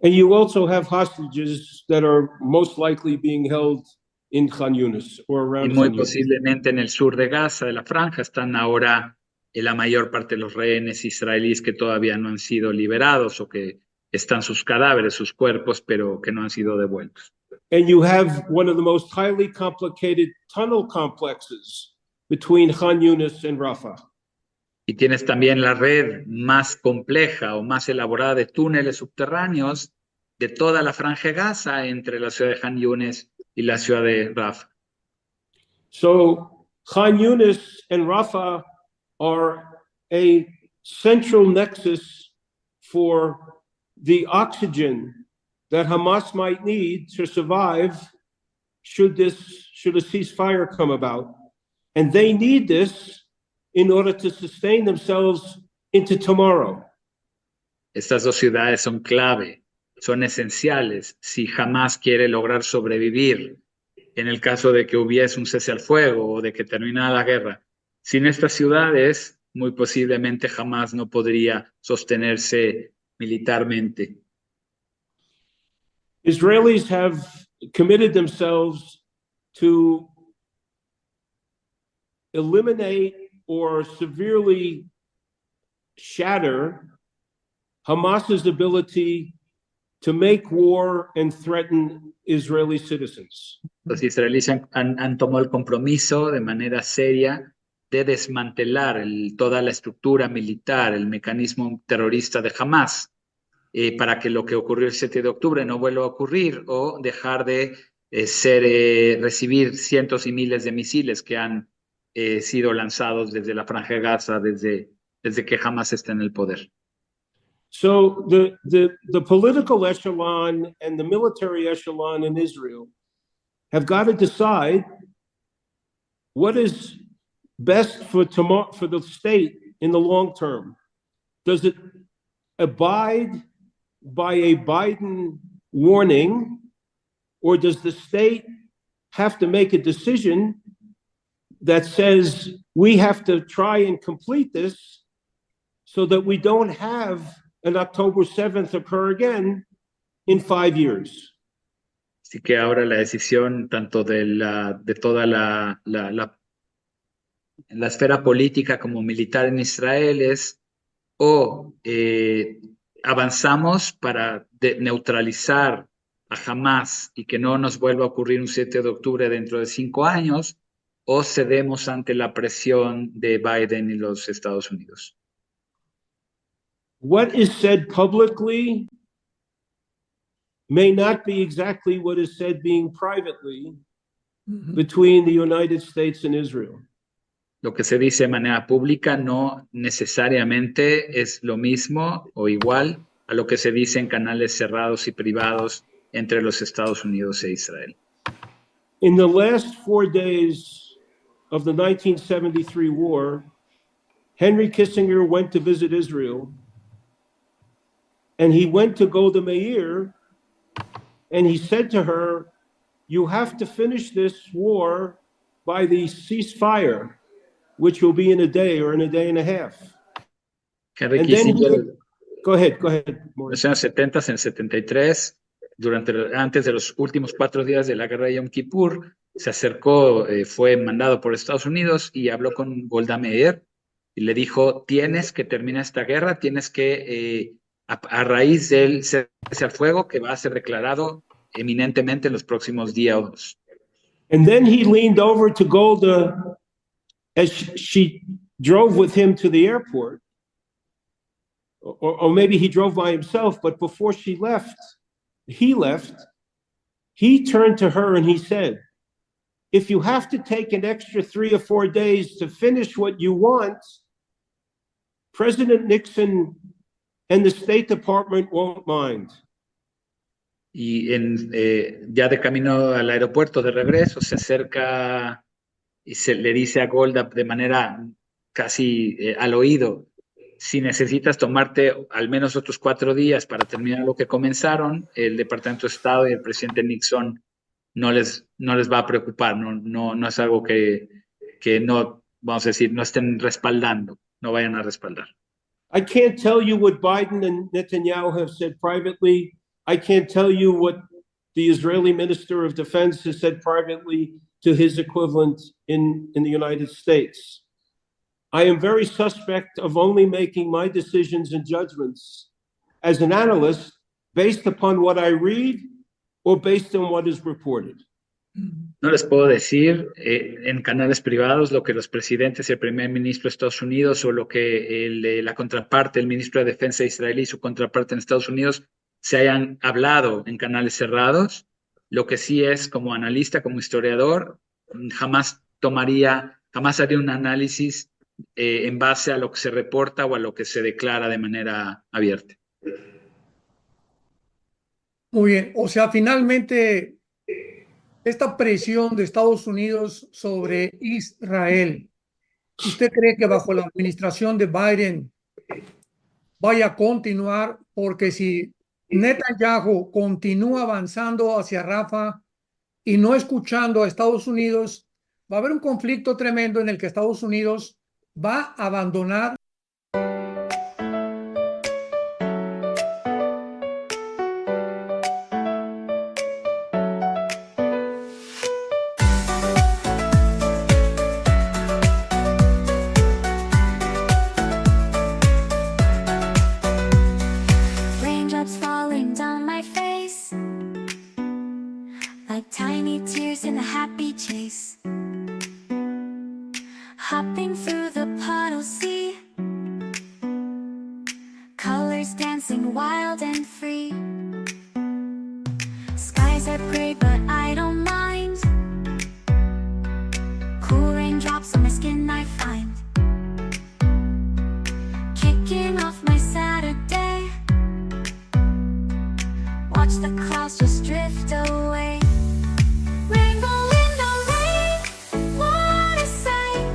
S3: And you also have hostages that are most likely being held in Khan Yunis or around
S2: Y muy
S3: Khan Yunis.
S2: posiblemente en el sur de Gaza, de la franja, están ahora la mayor parte de los rehenes israelíes que todavía no han sido liberados o que están sus cadáveres, sus cuerpos, pero que no han sido devueltos.
S3: And you have one of the most highly complicated tunnel complexes between Khan Yunis and Rafah.
S2: Y tienes también la red más compleja o más elaborada de túneles subterráneos de toda la franja de Gaza entre la ciudad de Khan Yunis y la ciudad de Rafah.
S3: So Khan Yunis and Rafah are a central nexus for the oxygen that Hamas might need to survive should a ceasefire come about. And they need this in order to sustain themselves into tomorrow.
S2: Estas dos ciudades son clave, son esenciales si Hamas quiere lograr sobrevivir en el caso de que hubiese un cese al fuego o de que terminara la guerra. Sin estas ciudades, muy posiblemente Hamas no podría sostenerse militarmente.
S3: Israelis have committed themselves to eliminate or severely shatter Hamas's ability to make war and threaten Israeli citizens.
S2: Los israelíes han tomado el compromiso de manera seria de desmantelar toda la estructura militar, el mecanismo terrorista de Hamas, para que lo que ocurrió el 7 de octubre no vuelva a ocurrir o dejar de recibir cientos y miles de misiles que han sido lanzados desde la Franja de Gaza, desde que Hamas está en el poder.
S3: So the political echelon and the military echelon in Israel have got to decide what is best for the state in the long term. Does it abide by a Biden warning, or does the state have to make a decision that says we have to try and complete this so that we don't have an October 7th occur again in 5 years?
S2: Así que ahora la decisión tanto de toda la esfera política como militar en Israel es avanzamos para neutralizar a Hamas y que no nos vuelva a ocurrir un 7 de octubre dentro de 5 años, o cedemos ante la presión de Biden y los Estados Unidos.
S3: What is said publicly may not be exactly what is said being privately between the United States and Israel.
S2: Lo que se dice de manera pública no necesariamente es lo mismo o igual a lo que se dice en canales cerrados y privados entre los Estados Unidos e Israel.
S3: In the last 4 days of the 1973 war, Henry Kissinger went to visit Israel And he went to Golda Meir and he said to her, you have to finish this war by the ceasefire, which will be in a day or in a day and a half.
S2: Que
S3: And then
S2: requisito
S3: go ahead,
S2: en
S3: Maurice.
S2: los años 70, en el 73, antes de los últimos 4 días de la guerra de Yom Kippur, se acercó, fue mandado por Estados Unidos y habló con Golda Meir y le dijo, tienes que terminar esta guerra, tienes que, a raíz del cese al fuego que va a ser declarado eminentemente en los próximos días.
S3: And then he leaned over to Golda as she drove with him to the airport. Or maybe he drove by himself, but before he left, he turned to her and he said, if you have to take an extra 3 or 4 days to finish what you want, President Nixon and the State Department won't mind.
S2: Y ya de camino al aeropuerto de regreso, se acerca y le dice a Golda de manera casi al oído, si necesitas tomarte al menos otros 4 días para terminar lo que comenzaron, el Departamento de Estado y el presidente Nixon no les va a preocupar, no es algo que no, vamos a decir, no estén respaldando, no vayan a respaldar.
S3: I can't tell you what Biden and Netanyahu have said privately. I can't tell you what the Israeli Minister of Defense has said privately to his equivalent in the United States. I am very suspect of only making my decisions and judgments as an analyst based upon what I read or based on what is reported.
S2: No les puedo decir en canales privados lo que los presidentes y el primer ministro de Estados Unidos o lo que la contraparte, el ministro de Defensa israelí y su contraparte en Estados Unidos se hayan hablado en canales cerrados. Lo que sí es, como analista, como historiador, jamás haría un análisis en base a lo que se reporta o a lo que se declara de manera abierta.
S1: Muy bien, o sea, finalmente esta presión de Estados Unidos sobre Israel, ¿usted cree que bajo la administración de Biden vaya a continuar? Porque si Netanyahu continúa avanzando hacia Rafah y no escuchando a Estados Unidos, va a haber un conflicto tremendo en el que Estados Unidos va a abandonar.
S5: Raindrops falling down my face, like tiny tears in a happy chase. Hopping through the puddle sea, colors dancing wild and free. Skies are gray but I don't mind, cool raindrops on my skin I find. Kicking off my Saturday, watch the clouds just drift away. Rainbow in the rain, what a sight.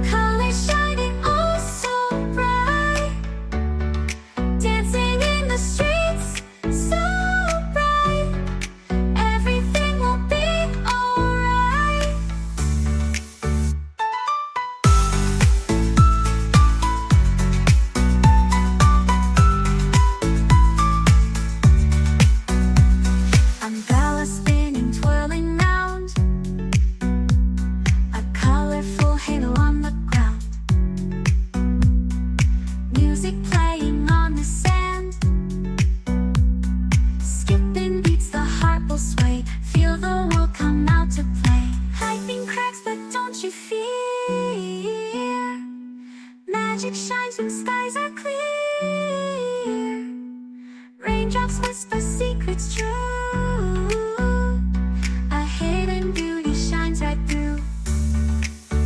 S5: Colors shining oh so bright, dancing in the streets so bright. Everything will be alright. Umbrella spinning, twirling round, a colorful halo on the ground. Music playing on the sand, skipping beats, the heart will sway. Feel the world come out to play. Lightning cracks but don't you fear, magic shines when skies are clear. Raindrops whisper secrets true, a hidden beauty shines right through.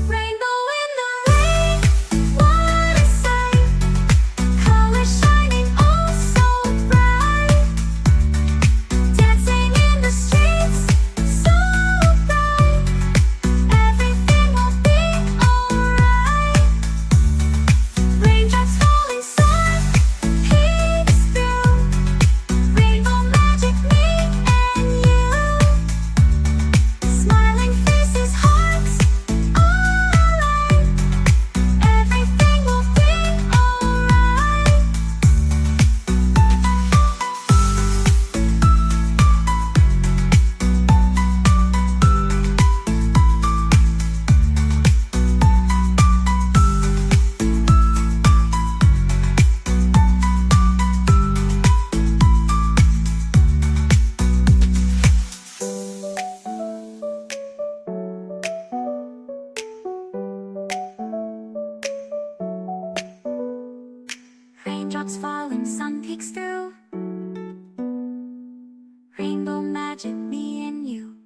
S5: Rainbow in the rain, what a sight. Colors shining oh so bright, dancing in the streets so bright. Everything will be alright. Raindrops falling soft, peeks through, Raindrops falling, sun peeks through. Rainbow magic, me and you.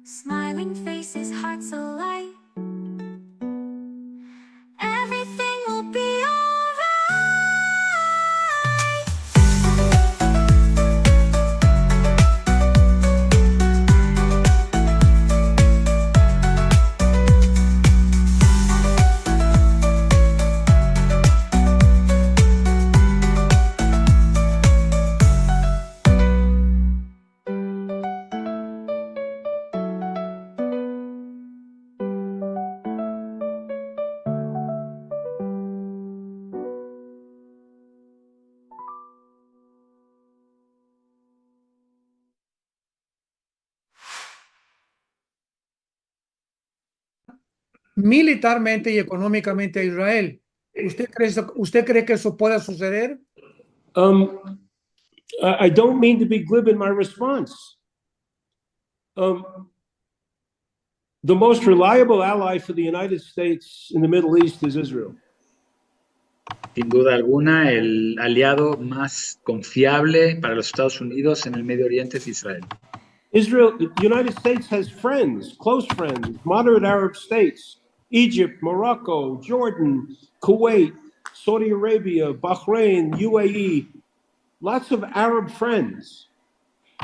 S5: Smiling faces, hearts alight. Everything will be alright.
S1: militarmente y económicamente a Israel. ¿Usted cree que eso pueda suceder?
S3: I don't mean to be glib in my response. The most reliable ally for the United States in the Middle East is Israel.
S2: Sin duda alguna, el aliado más confiable para los Estados Unidos en el Medio Oriente es Israel.
S3: Israel, the United States has friends, close friends, moderate Arab states, Egypt, Morocco, Jordan, Kuwait, Saudi Arabia, Bahrain, UAE, lots of Arab friends.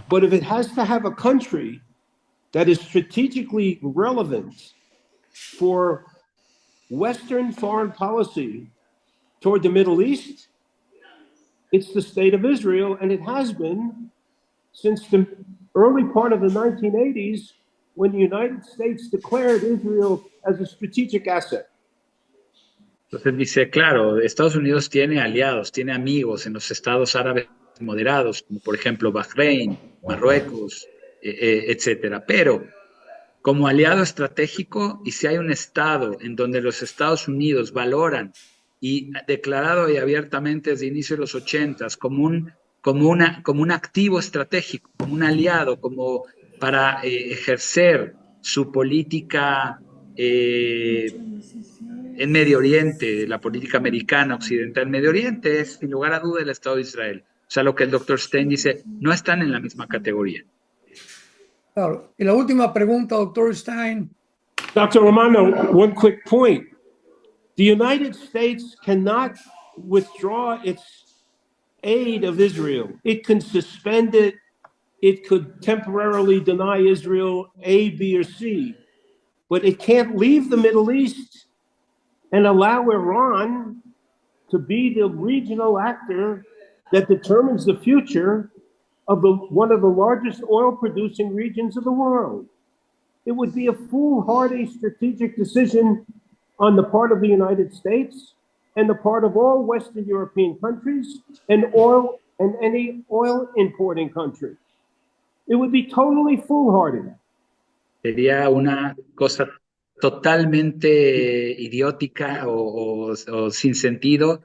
S3: But if it has to have a country that is strategically relevant for Western foreign policy toward the Middle East, it's the state of Israel, and it has been since the early part of the 1980s when the United States declared Israel as a strategic asset.
S2: Entonces dice, claro, Estados Unidos tiene aliados, tiene amigos en los estados árabes moderados, como por ejemplo Bahrein, Marruecos, etcétera. Pero como aliado estratégico, y si hay un estado en donde los Estados Unidos valoran y declarado y abiertamente desde inicio de los 80s como un activo estratégico, como un aliado, como para ejercer su política en Medio Oriente, la política americana occidental en Medio Oriente, es sin lugar a duda el Estado de Israel. O sea, lo que el doctor Stein dice, no están en la misma categoría.
S1: Claro. Y la última pregunta, doctor Stein.
S3: Dr. Romano, one quick point. The United States cannot withdraw its aid of Israel. It can suspend it. It could temporarily deny Israel A, B, or C. But it can't leave the Middle East and allow Iran to be the regional actor that determines the future of one of the largest oil-producing regions of the world. It would be a foolhardy strategic decision on the part of the United States and the part of all Western European countries and any oil importing country. It would be totally foolhardy.
S2: Sería una cosa totalmente idiótica o sin sentido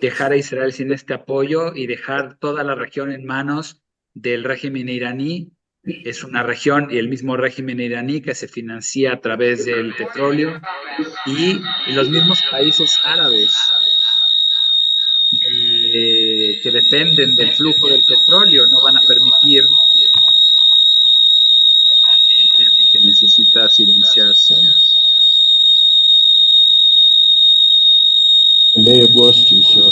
S2: dejar a Israel sin este apoyo y dejar toda la región en manos del régimen iraní. Es una región y el mismo régimen iraní que se financia a través del petróleo y los mismos países árabes que dependen del flujo del petróleo no van a permitir que necesita silenciarse.
S3: I may have lost you, sir.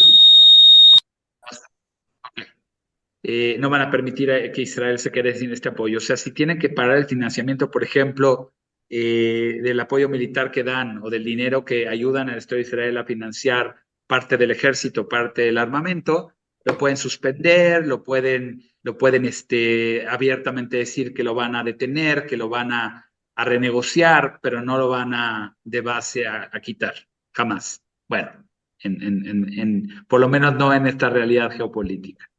S2: No van a permitir que Israel se quede sin este apoyo. O sea, si tienen que parar el financiamiento, por ejemplo, del apoyo militar que dan o del dinero que ayudan al Estado de Israel a financiar parte del ejército, parte del armamento, lo pueden suspender, lo pueden abiertamente decir que lo van a detener, que lo van a renegociar, pero no lo van de base a quitar, jamás. Bueno, por lo menos no en esta realidad geopolítica.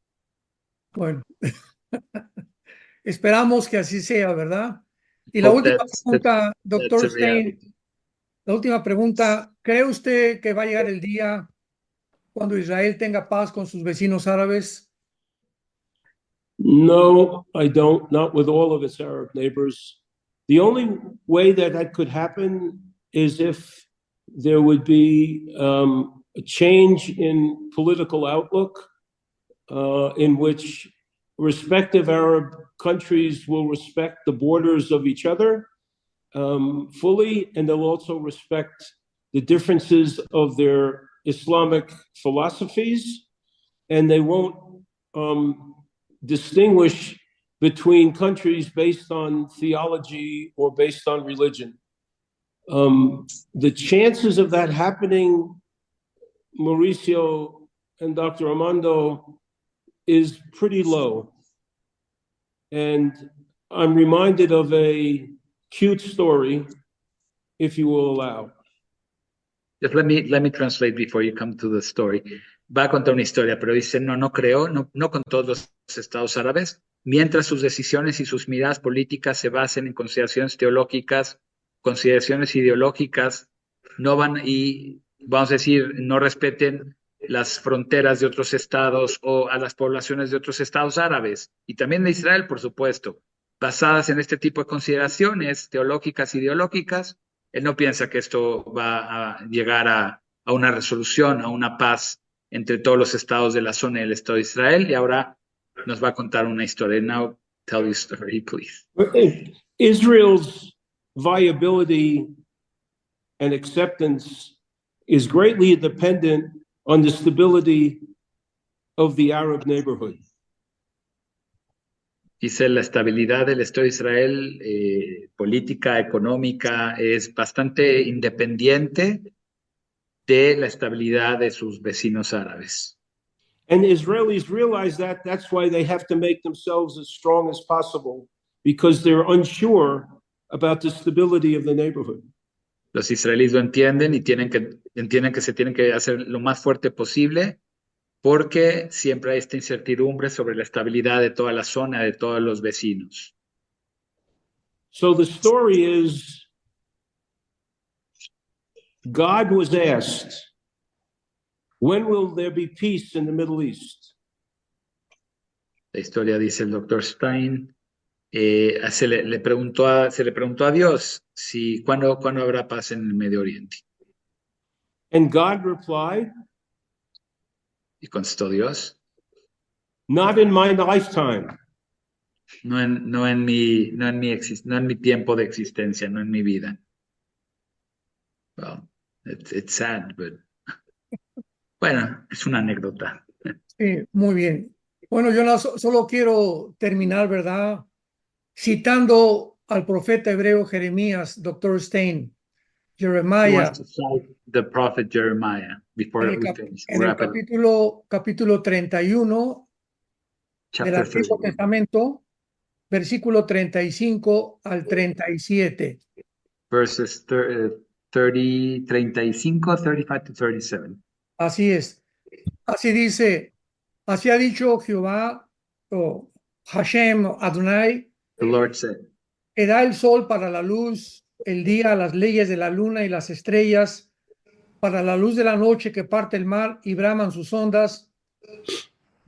S1: Bueno, esperamos que así sea, ¿verdad? Y la última pregunta, doctor Stein, la última pregunta, ¿cree usted que va a llegar el día cuando Israel tenga paz con sus vecinos árabes?
S3: No, I don't, not with all of its Arab neighbors. The only way that could happen is if there would be a change in political outlook, in which respective Arab countries will respect the borders of each other fully, and they'll also respect the differences of their Islamic philosophies, and they won't distinguish between countries based on theology or based on religion. The chances of that happening, Mauricio and Dr. Armando, is pretty low. And I'm reminded of a cute story, if you will allow.
S2: Just let me translate before you come to the story. Va a contar una historia, pero dice, no creo, no con todos los estados árabes, mientras sus decisiones y sus miradas políticas se basen en consideraciones teológicas, consideraciones ideológicas, no van y, vamos a decir, no respeten las fronteras de otros estados o a las poblaciones de otros estados árabes, y también de Israel, por supuesto, basadas en este tipo de consideraciones teológicas, ideológicas. Él no piensa que esto va a llegar a una resolución, a una paz entre todos los estados de la zona y el Estado de Israel, y ahora nos va a contar una historia. Now, tell your story, please.
S3: Israel's viability and acceptance is greatly dependent on the stability of the Arab neighborhood.
S2: Dice, la estabilidad del Estado de Israel, política, económica, es bastante independiente de la estabilidad de sus vecinos árabes.
S3: And Israelis realize that. That's why they have to make themselves as strong as possible, because they're unsure about the stability of the neighborhood.
S2: Los israelíes lo entienden y entienden que se tienen que hacer lo más fuerte posible, porque siempre hay esta incertidumbre sobre la estabilidad de toda la zona, de todos los vecinos.
S3: So the story is, God was asked, when will there be peace in the Middle East?
S2: La historia, dice el Dr. Stein, se le preguntó a Dios cuándo habrá paz en el Medio Oriente.
S3: And God replied,
S2: Y contestó Dios,
S3: not in my lifetime.
S2: no en mi tiempo de existencia, no en mi vida. Well, it's sad, but bueno, es una anécdota.
S1: Sí, muy bien. Bueno, yo solo quiero terminar, ¿verdad? Citando al profeta hebreo Jeremías, Dr. Stein,
S2: He
S1: Jeremiah,
S2: wants to cite the prophet Jeremiah before we finish.
S1: en el capítulo 31 del Antiguo Testamento, versículo 35 al 37.
S2: Verses 35, 35 to 37.
S1: Así es. Así dice, así ha dicho Jehová, o Hashem, Adonai,
S2: The Lord said,
S1: que da el sol para la luz, el día, las leyes de la luna y las estrellas, para la luz de la noche que parte el mar y braman sus ondas.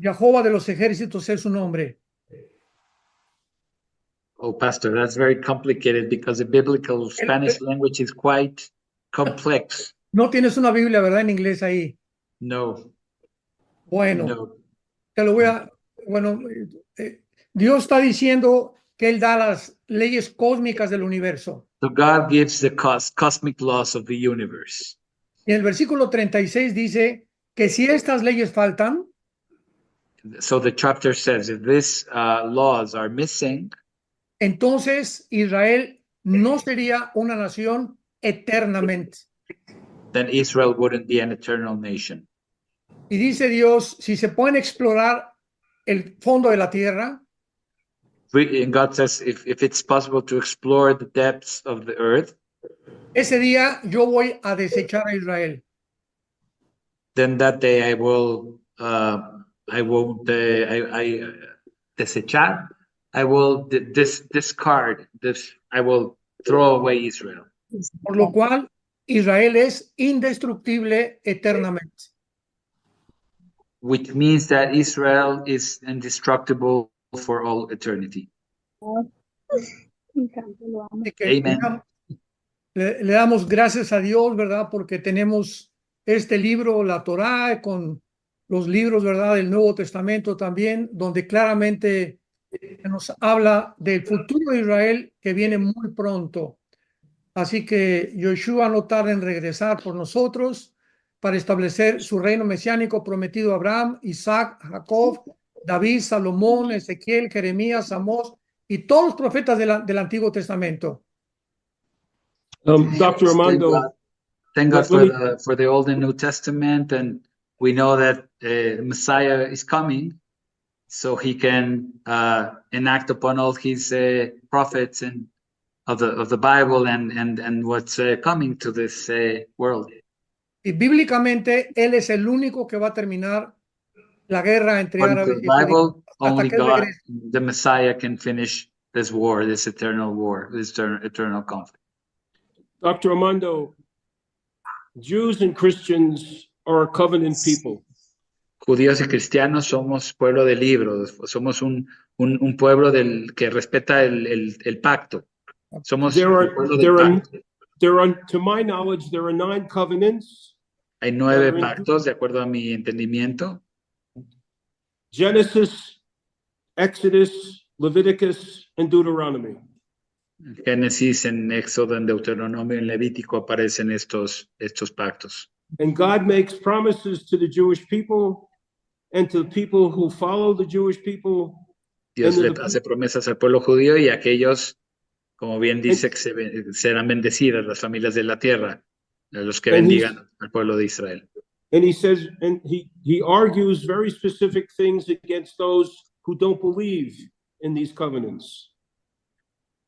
S1: Jehová de los ejércitos es su nombre.
S2: oh, Pastor, that's very complicated because the biblical Spanish language is quite complex.
S1: No tienes una Biblia, ¿verdad? En inglés ahí.
S2: No,
S1: Bueno,
S2: no.
S1: te lo voy a... Bueno, Dios está diciendo que Él da las leyes cósmicas del universo.
S2: So God gives the cosmic laws of the universe.
S1: Y en el versículo 36 dice que si estas leyes faltan,
S2: So the chapter says if these laws are missing,
S1: entonces Israel no sería una nación eternamente.
S2: then Israel wouldn't be an eternal nation.
S1: Y dice Dios, si se pueden explorar el fondo de la tierra,
S2: And God says if it's possible to explore the depths of the earth,
S1: ese día yo voy a desechar a Israel.
S2: then that day I won't desechar. I will discard this. I will throw away Israel.
S1: Por lo cual Israel es indestructible eternamente.
S2: Which means that Israel is indestructible for all eternity.
S1: Así que
S2: Amen.
S1: le damos gracias a Dios, ¿verdad? Porque tenemos este libro, la Torá, con los libros, ¿verdad?, del Nuevo Testamento también, donde claramente nos habla del futuro de Israel que viene muy pronto. Así que Yoshua no tarda en regresar por nosotros para establecer su reino mesiánico prometido a Abraham, Isaac, Jacob, David, Salomón, Ezequiel, Jeremías, Amós y todos los profetas del Antiguo Testamento.
S3: Dr. Armando,
S2: Thank God
S3: let
S2: for the Old and New Testament, and we know that Messiah is coming, so he can enact upon all his prophets and of the Bible and what's coming to this world.
S1: Y bíblicamente, él es el único que va a terminar la guerra entre
S2: According to
S1: árabes
S2: the
S1: y judíos
S2: Bible,
S1: hasta
S2: only
S1: que él
S2: God,
S1: regrese.
S2: the Messiah, can finish this war, this eternal war, this eternal conflict.
S3: Dr. Armando, Jews and Christians are a covenant people.
S2: Judíos y cristianos somos pueblo de libros, somos un pueblo que respeta el pacto. Somos el pueblo del pacto.
S3: To my knowledge, there are 9 covenants.
S2: Hay 9 pactos, de acuerdo a mi entendimiento.
S3: Genesis, Exodus, Leviticus, and Deuteronomy.
S2: En Génesis, en Éxodo, en Deuteronomio, en Levítico aparecen estos pactos.
S3: And God makes promises to the Jewish people and to the people who follow the Jewish people.
S2: Dios le hace promesas al pueblo judío y a aquellos, como bien dice, que serán bendecidas las familias de la tierra, a los que bendigan al pueblo de Israel.
S3: And he says, and he argues very specific things against those who don't believe in these covenants.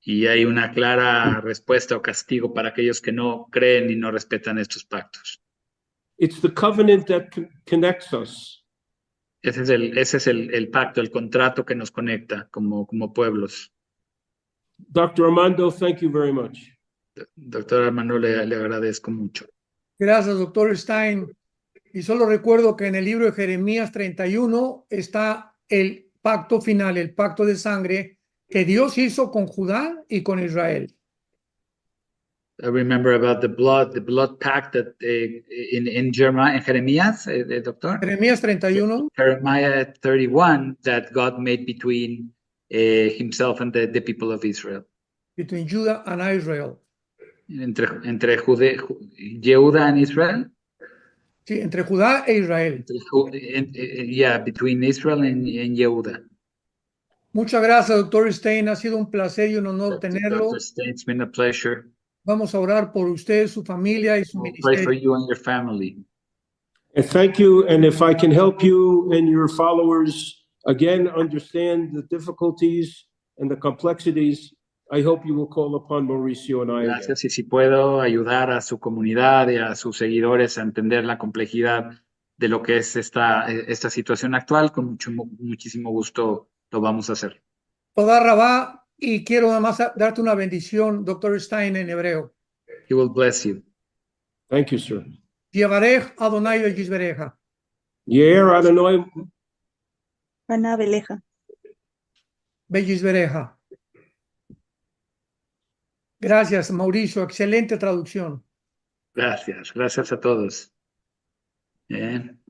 S2: Y hay una clara respuesta o castigo para aquellos que no creen y no respetan estos pactos.
S3: It's the covenant that connects us.
S2: Ese es el pacto, el contrato que nos conecta como pueblos.
S3: Dr. Armando, thank you very much.
S2: Doctor Armando, le agradezco mucho.
S1: Gracias, doctor Stein. Y solo recuerdo que en el libro de Jeremías 31 está el pacto final, el pacto de sangre que Dios hizo con Judá y con Israel.
S2: I remember about the blood pact that in Jeremías, doctor?
S1: Jeremías 31.
S2: Jeremiah 31 that God made between himself and the people of Israel.
S1: Between Judah and Israel.
S2: Entre Yehuda and Israel?
S1: Sí, entre Judá e Israel.
S2: Yeah, between Israel and Yehuda.
S1: Muchas gracias, doctor Stein. Ha sido un placer y un honor tenerlo.
S2: Dr. Stein, it's been a pleasure.
S1: Vamos a orar por usted, su familia y su
S2: We'll pray for
S1: ministerio.
S2: you and your family.
S3: And thank you. And if I can help you and your followers again understand the difficulties and the complexities, I hope you will call upon Mauricio and I again.
S2: Gracias, y si puedo ayudar a su comunidad y a sus seguidores a entender la complejidad de lo que es esta situación actual, con muchísimo gusto lo vamos a hacer.
S1: Toda Rabá, y quiero nada más darte una bendición, doctor Stein, en hebreo.
S2: He will bless you.
S3: Thank you, sir.
S1: Yevarech Adonai Yishbereja.
S3: Yer Adonai
S6: Ana Beleja.
S1: Bellisbereja. Gracias, Mauricio. Excelente traducción.
S2: Gracias a todos. Bien.